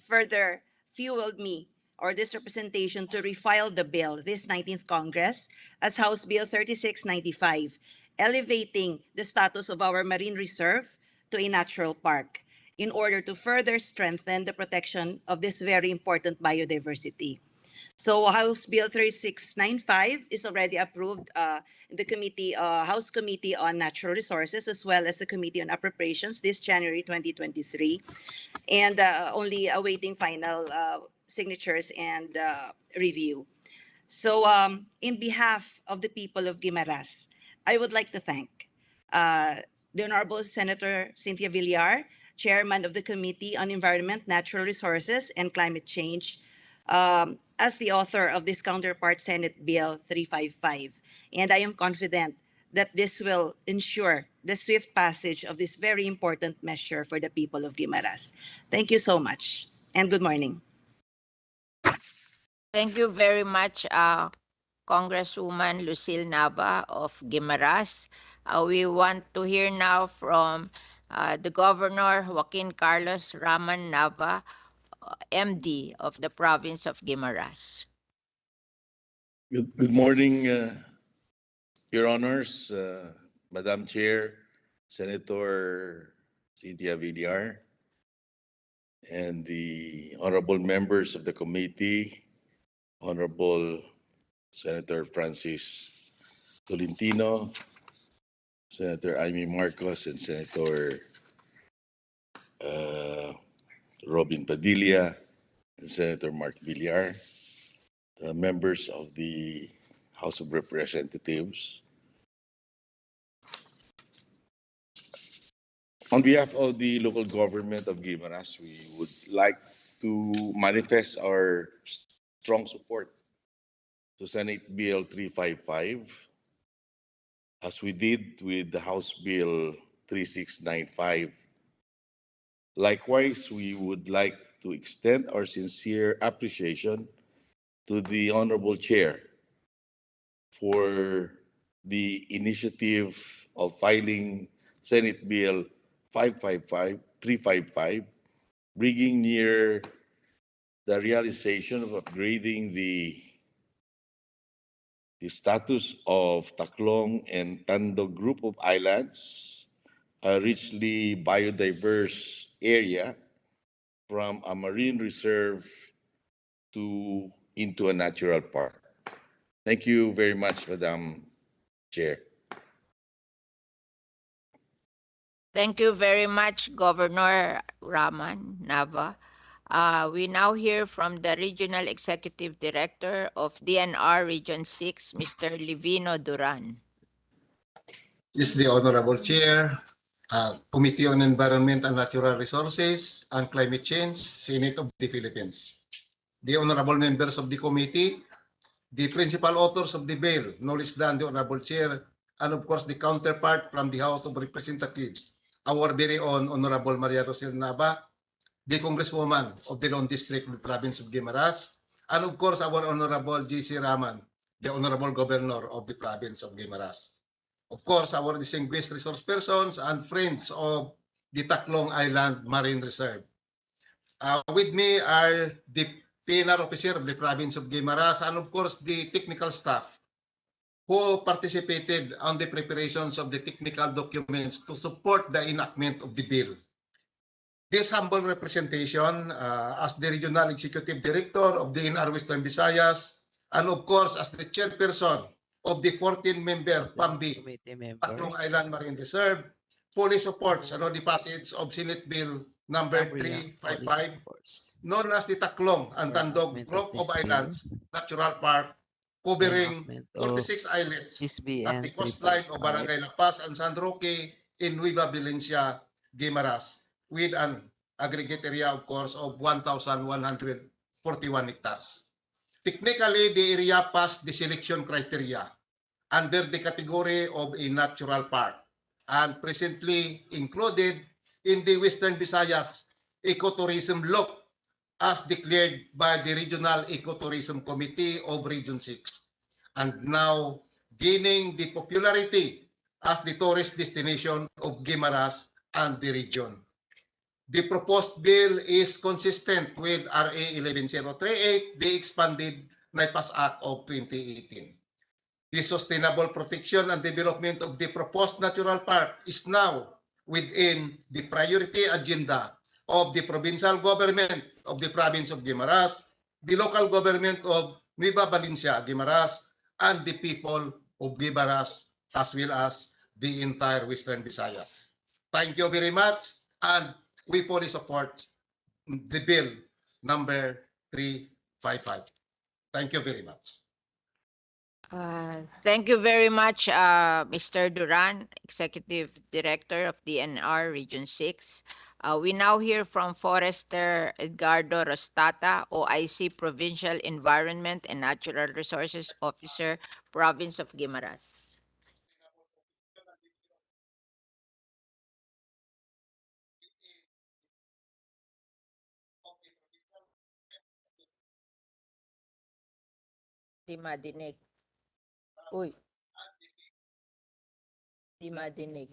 further fueled me or this representation to refile the bill this 19th Congress as House Bill 3695, elevating the status of our marine reserve to a natural park in order to further strengthen the protection of this very important biodiversity. So House Bill 3695 is already approved in the House Committee on Natural Resources as well as the Committee on Appropriations this January 2023, and only awaiting final signatures and review. So in behalf of the people of Guimaras, I would like to thank the Honorable Senator Cynthia Villar, Chairman of the Committee on Environment, Natural Resources, and Climate Change, as the author of this counterpart Senate Bill 355. And I am confident that this will ensure the swift passage of this very important measure for the people of Guimaras. Thank you so much, and good morning. Thank you very much, Congresswoman Lucille Nava of Guimaras. We want to hear now from the Governor Joaquin Carlos Raman Nava, MD of the province of Guimaras. Good morning, Your Honors, Madam Chair, Senator Cynthia Villar, and the honorable members of the committee, Honorable Senator Francis Tolentino, Senator Amy Marcos, and Senator Robin Padilla, and Senator Mark Villar, the members of the House of Representatives. On behalf of the local government of Guimaras, we would like to manifest our strong support to Senate Bill 355, as we did with the House Bill 3695. Likewise, we would like to extend our sincere appreciation to the Honorable Chair for the initiative of filing Senate Bill 355, bringing near the realization of upgrading the status of Taklong and Tandog group of islands a richly biodiverse area from a marine reserve to into a natural park. Thank you very much, Madam Chair. Thank you very much, Governor Raman Nava. We now hear from the Regional Executive Director of DNR Region 6, Mr. Livino Duran. This is the Honorable Chair, Committee on Environment and Natural Resources and Climate Change, Senate of the Philippines. The honorable members of the committee, the principal authors of the bill, no less than the Honorable Chair, and of course the counterpart from the House of Representatives, our very own Honorable Maria Rosel Nava, the Congresswoman of the Lone District of the Province of Guimaras, and of course our Honorable G.C. Raman, the Honorable Governor of the Province of Guimaras. Of course, our distinguished resource persons and friends of the Taklong Island Marine Reserve. With me are the PNR officer of the Province of Guimaras and of course the technical staff who participated on the preparations of the technical documents to support the enactment of the bill. This humble representation as the Regional Executive Director of the NR Western Visayas and of course as the chairperson of the 14-member PAMBI, Taklong Island Marine Reserve, fully supports the passage of Senate Bill number 355, known as the Taklong and Tandog Group of Islands Natural Park, covering 46 islets at the coastline of Barangay La Paz and San Roque in Nueva Valencia, Guimaras, with an aggregate area, of course, of 1,141 hectares. Technically, the area passed the selection criteria under the category of a natural park and presently included in the Western Visayas Ecotourism Law as declared by the Regional Ecotourism Committee of Region 6 and now gaining the popularity as the tourist destination of Guimaras and the region. The proposed bill is consistent with RA 11038, the expanded NIPAS Act of 2018. The sustainable protection and development of the proposed natural park is now within the priority agenda of the provincial government of the province of Guimaras, the local government of Nueva Valencia, Guimaras, and the people of Guimaras, as well as the entire Western Visayas. Thank you very much, and we fully support the bill number 355. Thank you very much. Thank you very much, Mr. Duran, Executive Director of DNR Region 6. We now hear from Forester Edgardo Rostata, OIC Provincial Environment and Natural Resources Officer, Province of Guimaras. Di madinig. Uy. Di madinig.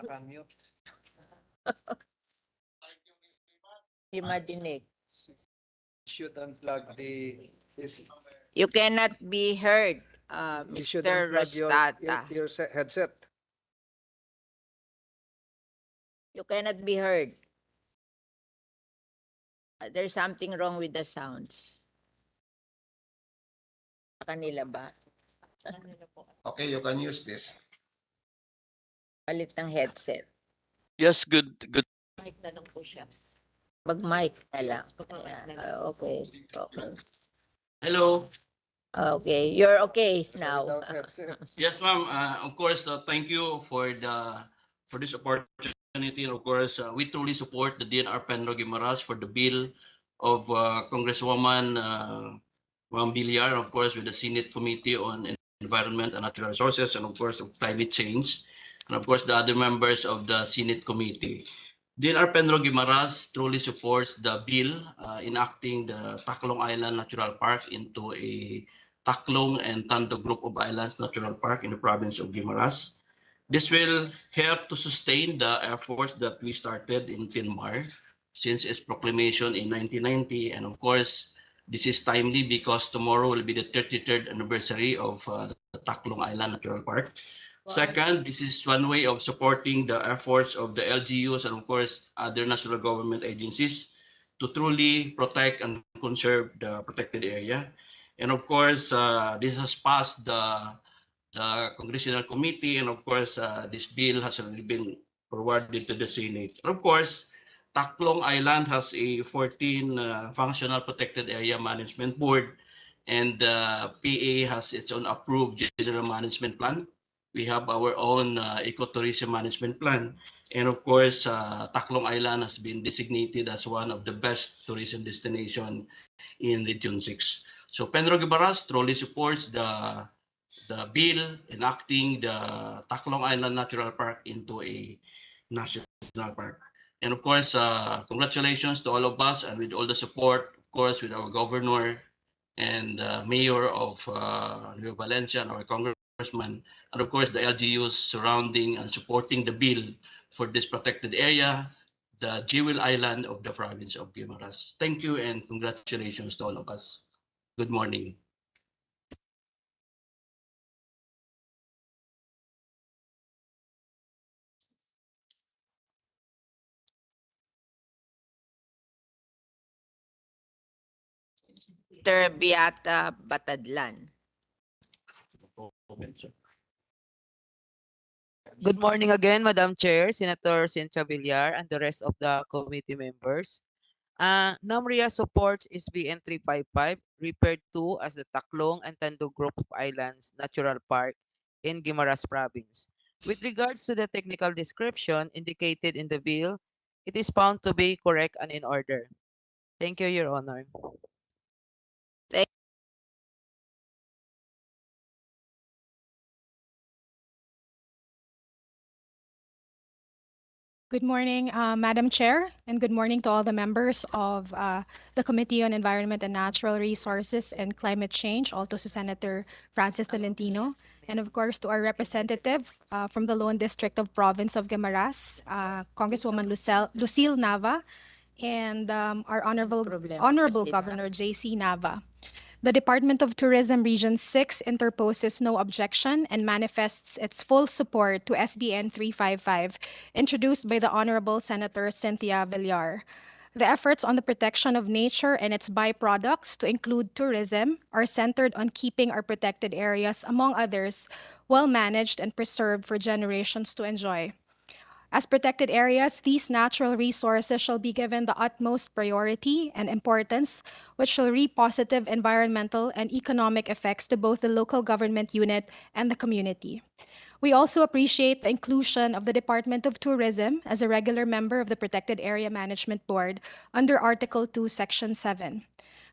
Di madinig. Should unplug the. You cannot be heard, You should Mr. unplug Rostata. your headset. You cannot be heard. There's something wrong with the sounds. Sa kanila ba? Okay, you can use this. Palit ng headset. Yes, good. Mic na lang po siya. Mag-mic na lang. Okay. Hello. Okay, you're okay now. Yes, ma'am. Of course, thank you for this opportunity. Of course, we truly support the DNR Penro Guimaras for the bill of Congresswoman Ma'am Villar, and of course with the Senate Committee on Environment and Natural Resources, and of course of Climate Change, and of course the other members of the Senate Committee. DNR Penro Guimaras truly supports the bill enacting the Taklong Island Natural Park into a Taklong and Tandog Group of Islands Natural Park in the province of Guimaras. This will help to sustain the efforts that we started in Tilmar since its proclamation in 1990, and of course this is timely because tomorrow will be the 33rd anniversary of the Taklong Island Natural Park. Second, this is one way of supporting the efforts of the LGUs and of course other national government agencies to truly protect and conserve the protected area. And of course, this has passed the congressional committee, and of course, this bill has already been forwarded to the Senate. And of course, Taklong Island has a 14 functional protected area management board, and PA has its own approved general management plan. We have our own ecotourism management plan. And of course, Taklong Island has been designated as one of the best tourism destination in Region 6. So Penro Gibaras truly supports the bill enacting the Taklong Island Natural Park into a national park. And of course, congratulations to all of us, and with all the support, of course, with our governor and mayor of Nueva Valencia and our congressman, and of course, the LGUs surrounding and supporting the bill for this protected area, the Jewel Island of the province of Guimaras. Thank you and congratulations to all of us. Good morning. Mr. Beata Batadlan. Good morning again, Madam Chair, Senator Cynthia Villar, and the rest of the committee members. NAMRIA supports SBN 355, referred to as the Taklong and Tandog Group of Islands Natural Park in Guimaras Province. With regards to the technical description indicated in the bill, it is found to be correct and in order. Thank you, Your Honor. Good morning, Madam Chair, and good morning to all the members of the Committee on Environment and Natural Resources and Climate Change, also to Senator Francis Tolentino, and of course to our representative from the Lone District of Province of Guimaras, Congresswoman Lucille Nava, and our Honorable Governor J.C. Nava. The Department of Tourism Region 6 interposes no objection and manifests its full support to SBN 355, introduced by the Honorable Senator Cynthia Villar. The efforts on the protection of nature and its byproducts, to include tourism, are centered on keeping our protected areas, among others, well managed and preserved for generations to enjoy. As protected areas, these natural resources shall be given the utmost priority and importance, which shall reap positive environmental and economic effects to both the local government unit and the community. We also appreciate the inclusion of the Department of Tourism as a regular member of the Protected Area Management Board under Article 2, Section 7.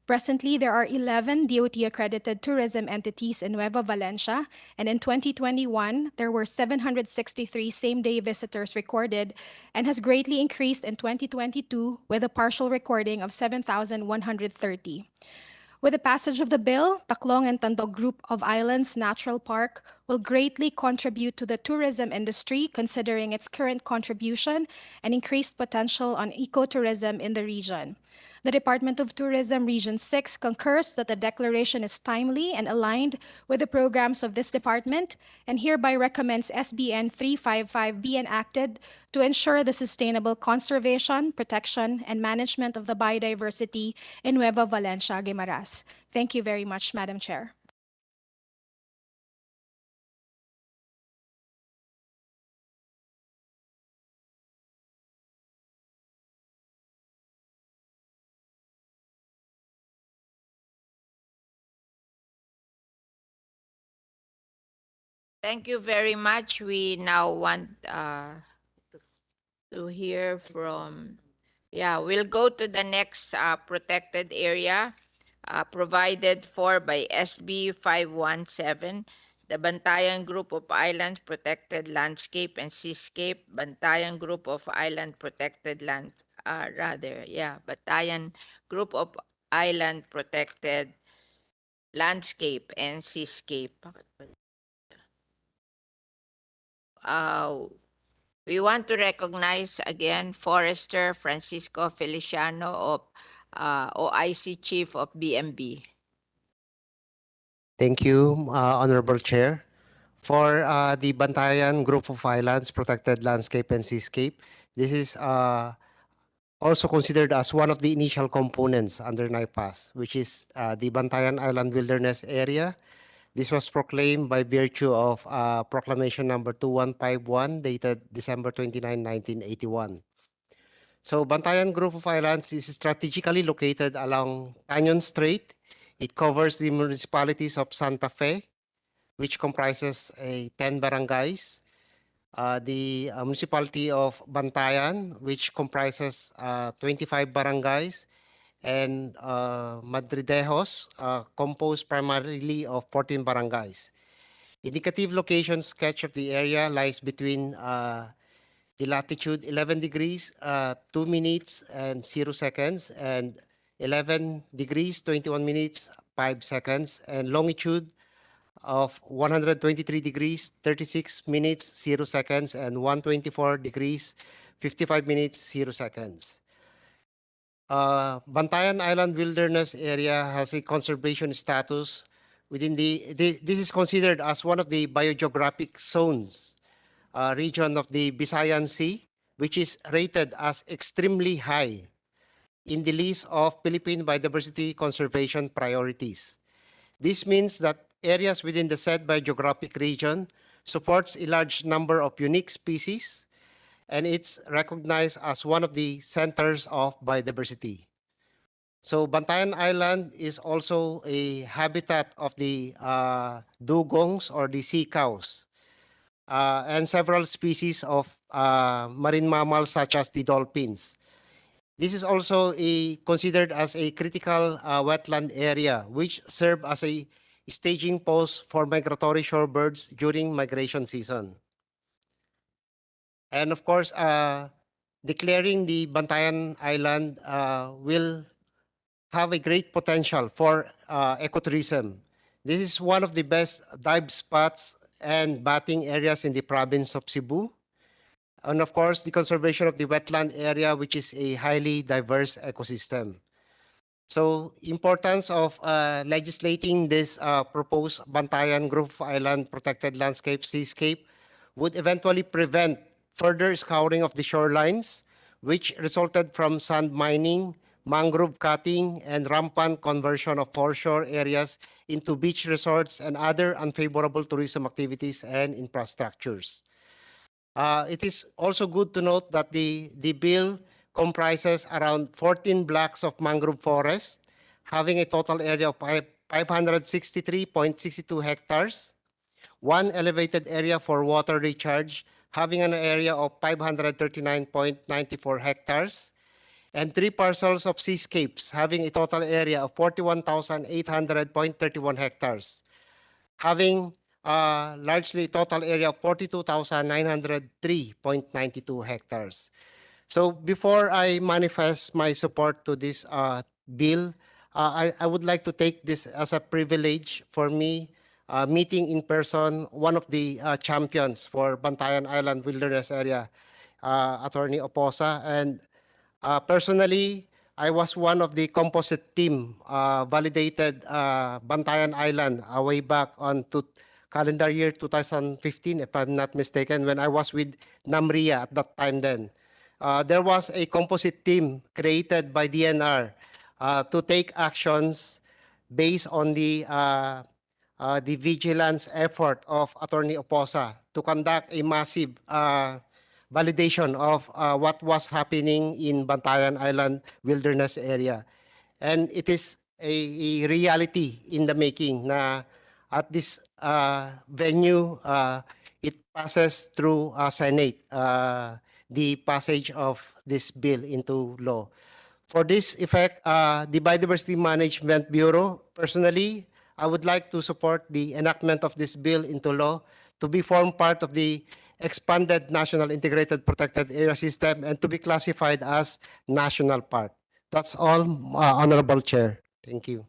Presently, there are 11 DOT-accredited tourism entities in Nueva Valencia, and in 2021, there were 763 same-day visitors recorded and has greatly increased in 2022 with a partial recording of 7,130. With the passage of the bill, Taklong and Tandog Group of Islands Natural Park will greatly contribute to the tourism industry, considering its current contribution and increased potential on ecotourism in the region. The Department of Tourism Region 6 concurs that the declaration is timely and aligned with the programs of this department, and hereby recommends SBN 355 be enacted to ensure the sustainable conservation, protection, and management of the biodiversity in Nueva Valencia, Guimaras. Thank you very much, Madam Chair. Thank you very much. We now want to hear from, we'll go to the next protected area provided for by SB 517, the Bantayan Group of Islands Protected Landscape and Seascape, Bantayan Group of Island Protected Land, Bantayan Group of Island Protected Landscape and Seascape. We want to recognize again Forester Francisco Feliciano of OIC Chief of BMB. Thank you, Honorable Chair. For the Bantayan Group of Islands, Protected Landscape and Seascape, this is also considered as one of the initial components under NIPAS, which is the Bantayan Island Wilderness Area. This was proclaimed by virtue of Proclamation number 2151 dated December 29, 1981. So Bantayan Group of Islands is strategically located along Canyon Strait. It covers the municipalities of Santa Fe, which comprises 10 barangays, the municipality of Bantayan, which comprises 25 barangays, and Madridejos, composed primarily of 14 barangays. Indicative location sketch of the area lies between the latitude 11 degrees, 2 minutes and 0 seconds, and 11 degrees, 21 minutes, 5 seconds, and longitude of 123 degrees, 36 minutes, 0 seconds, and 124 degrees, 55 minutes, 0 seconds. Bantayan Island Wilderness Area has a conservation status within this is considered as one of the biogeographic zones region of the Visayan Sea, which is rated as extremely high in the list of Philippine biodiversity conservation priorities. This means that areas within the said biogeographic region supports a large number of unique species, and it's recognized as one of the centers of biodiversity. So Bantayan Island is also a habitat of the dugongs or the sea cows, and several species of marine mammals such as the dolphins. This is also considered as a critical wetland area, which serve as a staging post for migratory shorebirds during migration season. And of course, declaring the Bantayan Island will have a great potential for ecotourism. This is one of the best dive spots and batting areas in the province of Cebu. And of course, the conservation of the wetland area, which is a highly diverse ecosystem. So importance of legislating this proposed Bantayan Group of Island Protected Landscape Seascape would eventually prevent further scouring of the shorelines, which resulted from sand mining, mangrove cutting, and rampant conversion of foreshore areas into beach resorts and other unfavorable tourism activities and infrastructures. It is also good to note that the bill comprises around 14 blocks of mangrove forest, having a total area of 563.62 hectares, one elevated area for water recharge, having an area of 539.94 hectares, and 3 parcels of seascapes, having a total area of 41,800.31 hectares, having largely total area of 42,903.92 hectares. So before I manifest my support to this bill, I would like to take this as a privilege for me meeting in person one of the champions for Bantayan Island Wilderness Area, Attorney Oposa. And personally, I was one of the composite team validated Bantayan Island way back on calendar year 2015, if I'm not mistaken, when I was with NAMRIA at that time then. There was a composite team created by DNR to take actions based on the vigilance effort of Attorney Oposa to conduct a massive validation of what was happening in Bantayan Island Wilderness Area. And it is a reality in the making na at this venue, it passes through Senate, the passage of this bill into law. For this effect, the Biodiversity Management Bureau, personally, I would like to support the enactment of this bill into law to be formed part of the expanded National Integrated Protected Area System and to be classified as national park. That's all, Honorable Chair. Thank you.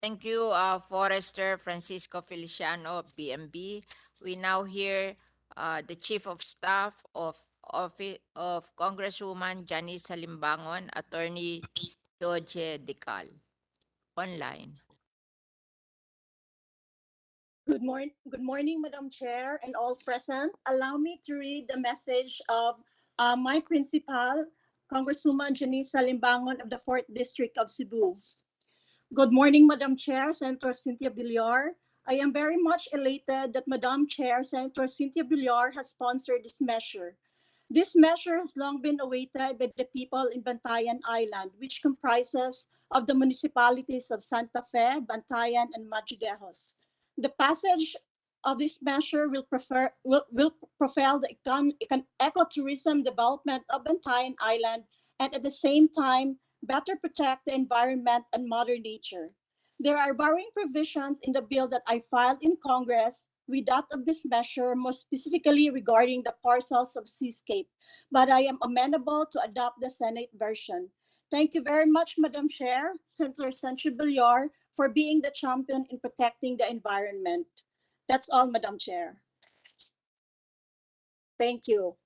Thank you, Forester Francisco Feliciano of BMB. We now hear the Chief of Staff of Congresswoman Janice Salimbangon, Attorney George Decal. Online. Good morning, Madam Chair and all present. Allow me to read the message of my principal, Congresswoman Janice Salimbangon of the 4th District of Cebu. Good morning, Madam Chair, Senator Cynthia Villar. I am very much elated that Madam Chair, Senator Cynthia Villar has sponsored this measure. This measure has long been awaited by the people in Bantayan Island, which comprises of the municipalities of Santa Fe, Bantayan, and Madridejos. The passage of this measure will propel the ecotourism development of Bantayan Island and at the same time better protect the environment and Mother Nature. There are varying provisions in the bill that I filed in Congress with that of this measure, most specifically regarding the parcels of Seascape, but I am amenable to adopt the Senate version. Thank you very much, Madam Chair, Senator Sancho Villar, for being the champion in protecting the environment. That's all, Madam Chair. Thank you.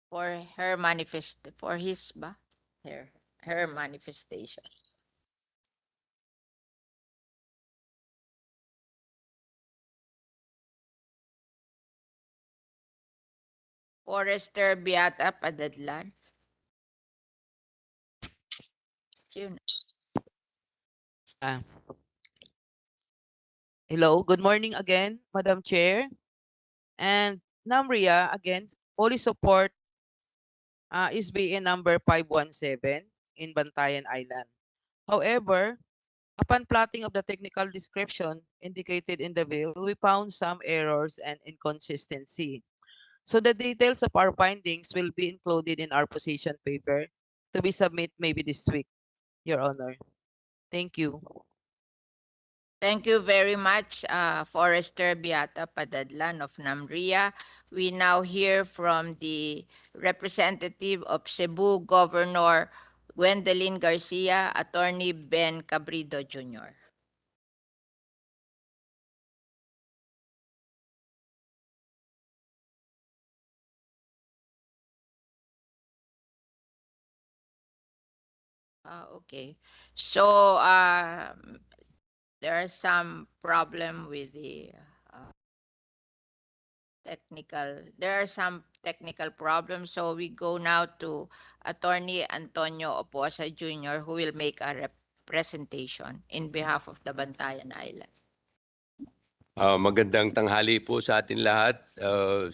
For her manifest for his ba? Her manifestation. Forester Beata Padadlan. Yun. Ah, hello, good morning again, Madam Chair. And Namria, again, fully support SBA number 517 in Bantayan Island. However, upon plotting of the technical description indicated in the bill, we found some errors and inconsistency. So the details of our findings will be included in our position paper to be submitted maybe this week, Your Honor. Thank you. Thank you very much, Forester Beata Padadlan of Namria. We now hear from the representative of Cebu, Governor Gwendolyn Garcia, Attorney Ben Cabrido Jr. Okay. So there are some problem with the there are some technical problems. So we go now to Attorney Antonio Oposa Jr., who will make a presentation in behalf of the Bantayan Island. Magandang tanghali po sa atin lahat.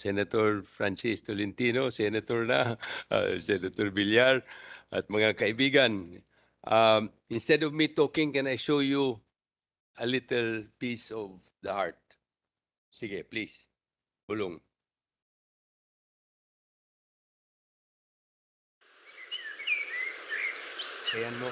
Senator Francis Tolentino, Senator na, Senator Villar, at mga kaibigan. Instead of me talking, can I show you a little piece of the heart? Sige, please. Bulong. Ayan mo.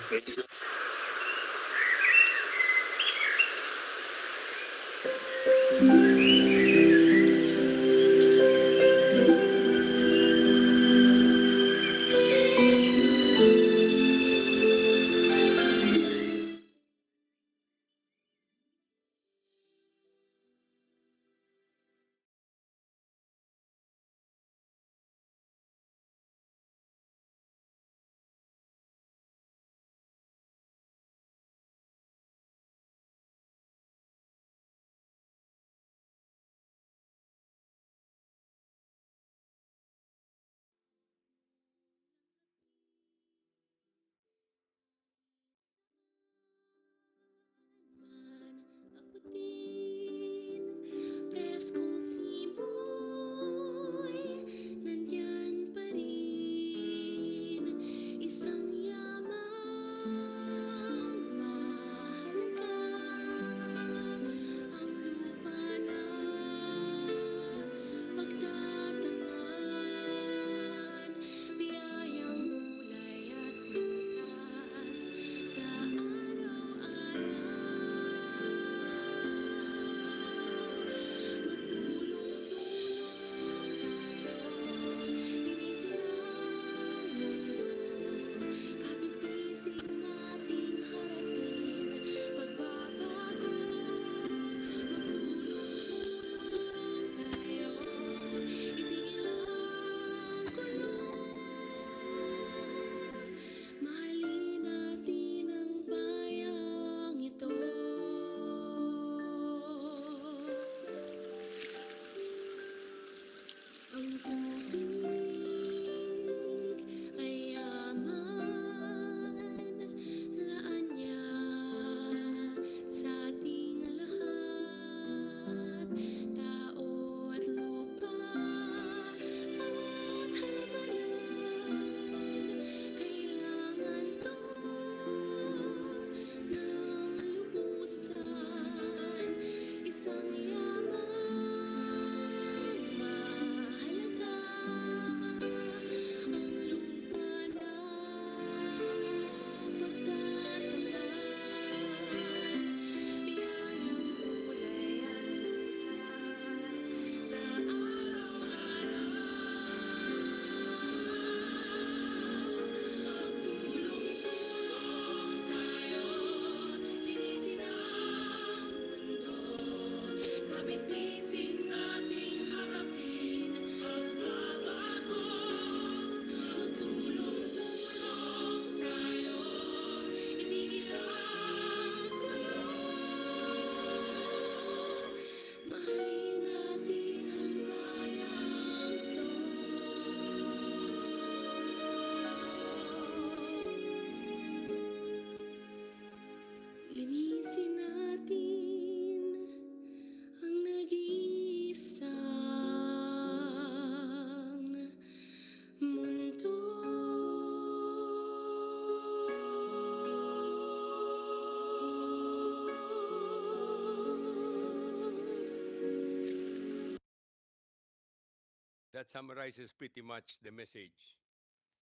that summarizes pretty much the message.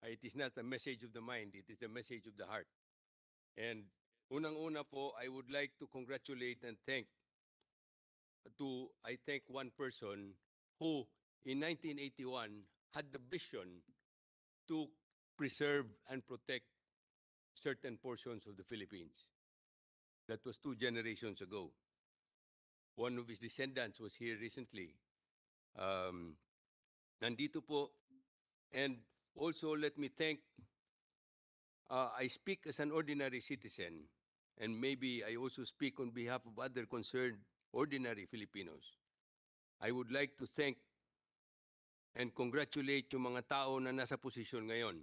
It is not the message of the mind, it is the message of the heart. And unang-una po, I would like to congratulate and thank one person who in 1981 had the vision to preserve and protect certain portions of the Philippines. That was 2 generations ago. One of his descendants was here recently. Nandito po. And also let me thank, I speak as an ordinary citizen, and maybe I also speak on behalf of other concerned ordinary Filipinos. I would like to thank and congratulate yung mga tao na nasa posisyon ngayon.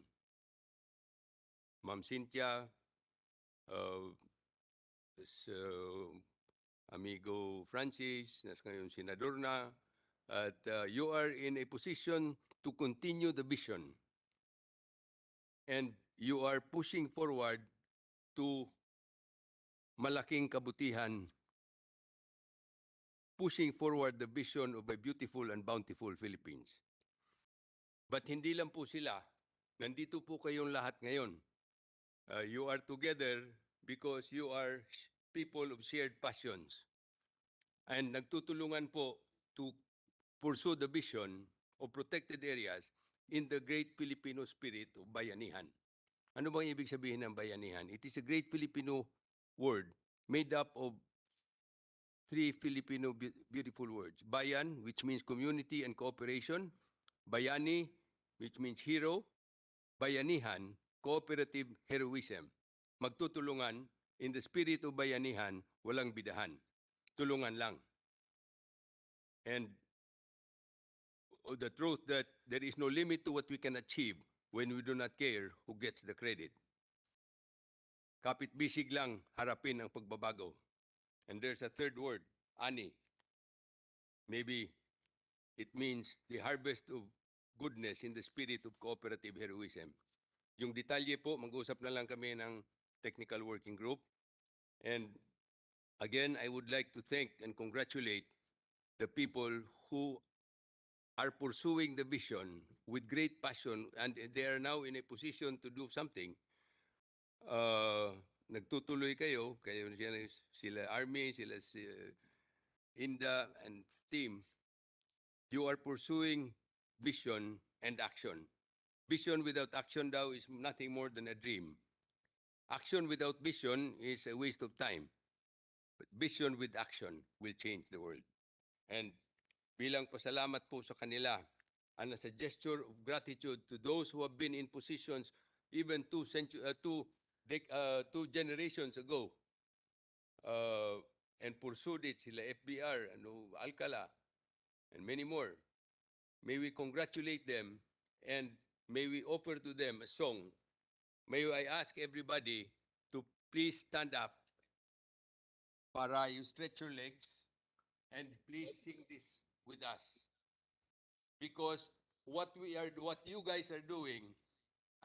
Ma'am Cynthia, amigo Francis, na ngayon senador na, at you are in a position to continue the vision. And you are pushing forward to malaking kabutihan, pushing forward the vision of a beautiful and bountiful Philippines. But hindi lang po sila, nandito po kayong lahat ngayon. You are together because you are people of shared passions. And nagtutulungan po to pursue the vision of protected areas in the great Filipino spirit of bayanihan. Ano bang ibig sabihin ng bayanihan? It is a great Filipino word made up of 3 Filipino beautiful words. Bayan, which means community and cooperation. Bayani, which means hero. Bayanihan, cooperative heroism. Magtutulungan, in the spirit of bayanihan, walang bidahan. Tulungan lang. And the truth that there is no limit to what we can achieve when we do not care who gets the credit. Kapit-bisig lang harapin ang pagbabago. And there's a third word, ani. Maybe it means the harvest of goodness in the spirit of cooperative heroism. Yung detalye po, mag-usap na lang kami ng technical working group. And again, I would like to thank and congratulate the people who are pursuing the vision with great passion, and they are now in a position to do something. Nagtutuloy kayo sila Army, sila Inda, and team. You are pursuing vision and action. Vision without action daw is nothing more than a dream. Action without vision is a waste of time. But vision with action will change the world. And bilang pasalamat po sa kanila, and as a gesture of gratitude to those who have been in positions even 2 generations ago, and pursued it, sila FBR, Alcala, and many more. May we congratulate them, and may we offer to them a song. May I ask everybody to please stand up para you stretch your legs, and please sing this with us. Because what you guys are doing,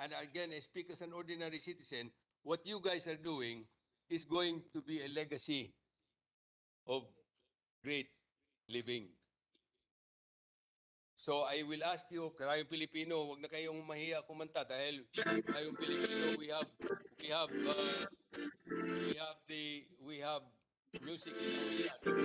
and again, I speak as an ordinary citizen, what you guys are doing is going to be a legacy of great living. So I will ask you, karayong Pilipino, wag na kayong mahiya kumanta dahil karayong Pilipino, we have music in our blood.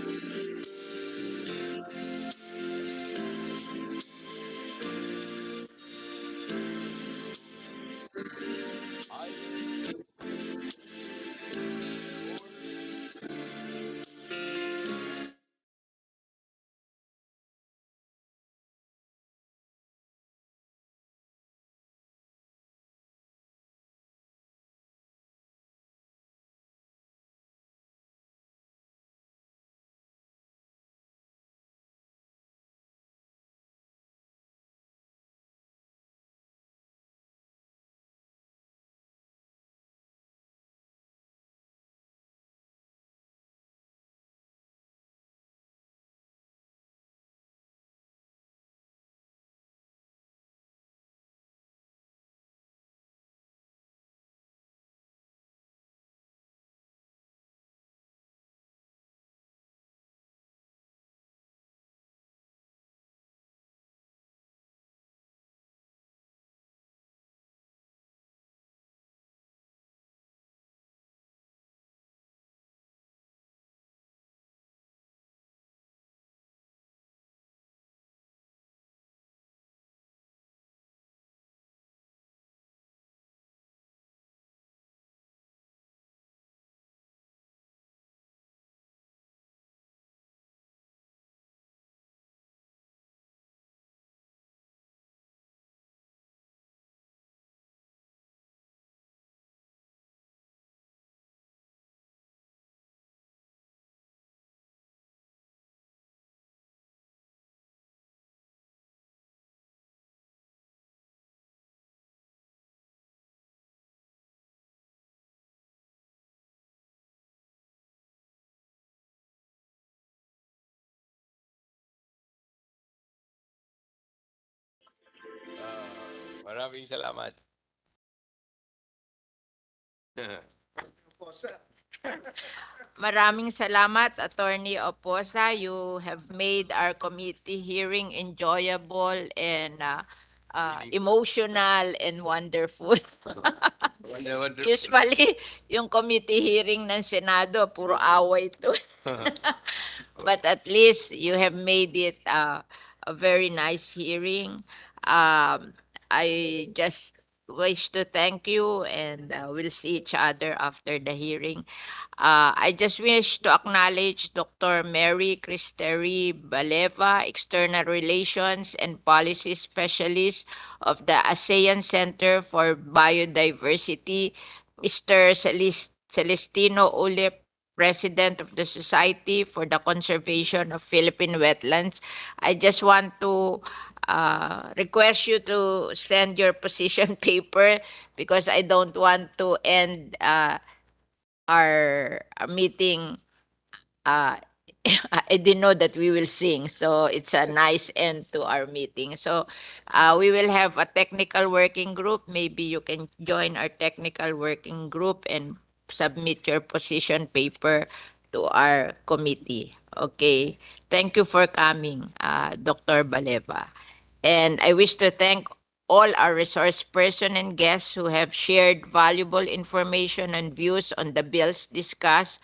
Maraming salamat. Maraming salamat, Attorney Oposa. You have made our committee hearing enjoyable and emotional and wonderful. Wonderful. Usually, yung committee hearing ng Senado, puro away to. But at least you have made it a very nice hearing. I just wish to thank you, and we'll see each other after the hearing. I just wish to acknowledge Dr. Mary Cristeri Baleva, External Relations and Policy Specialist of the ASEAN Center for Biodiversity, Mr. Celestino Ulip, President of the Society for the Conservation of Philippine Wetlands. I just want to request you to send your position paper because I don't want to end our meeting. I didn't know that we will sing, so it's a nice end to our meeting. So we will have a technical working group. Maybe you can join our technical working group and submit your position paper to our committee. Okay. Thank you for coming, Dr. Baleva. And I wish to thank all our resource person and guests who have shared valuable information and views on the bills discussed.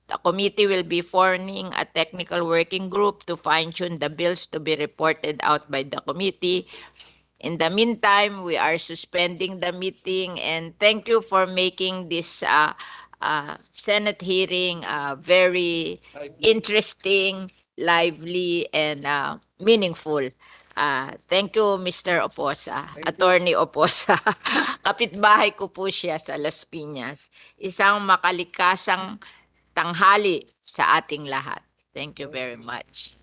The committee will be forming a technical working group to fine-tune the bills to be reported out by the committee. In the meantime, we are suspending the meeting, and thank you for making this Senate hearing very interesting, lively, and meaningful. Thank you, Mr. Oposa, Attorney Oposa. Kapitbahay ko po siya sa Las Piñas. Isang makalikasang tanghali sa ating lahat. Thank you very much.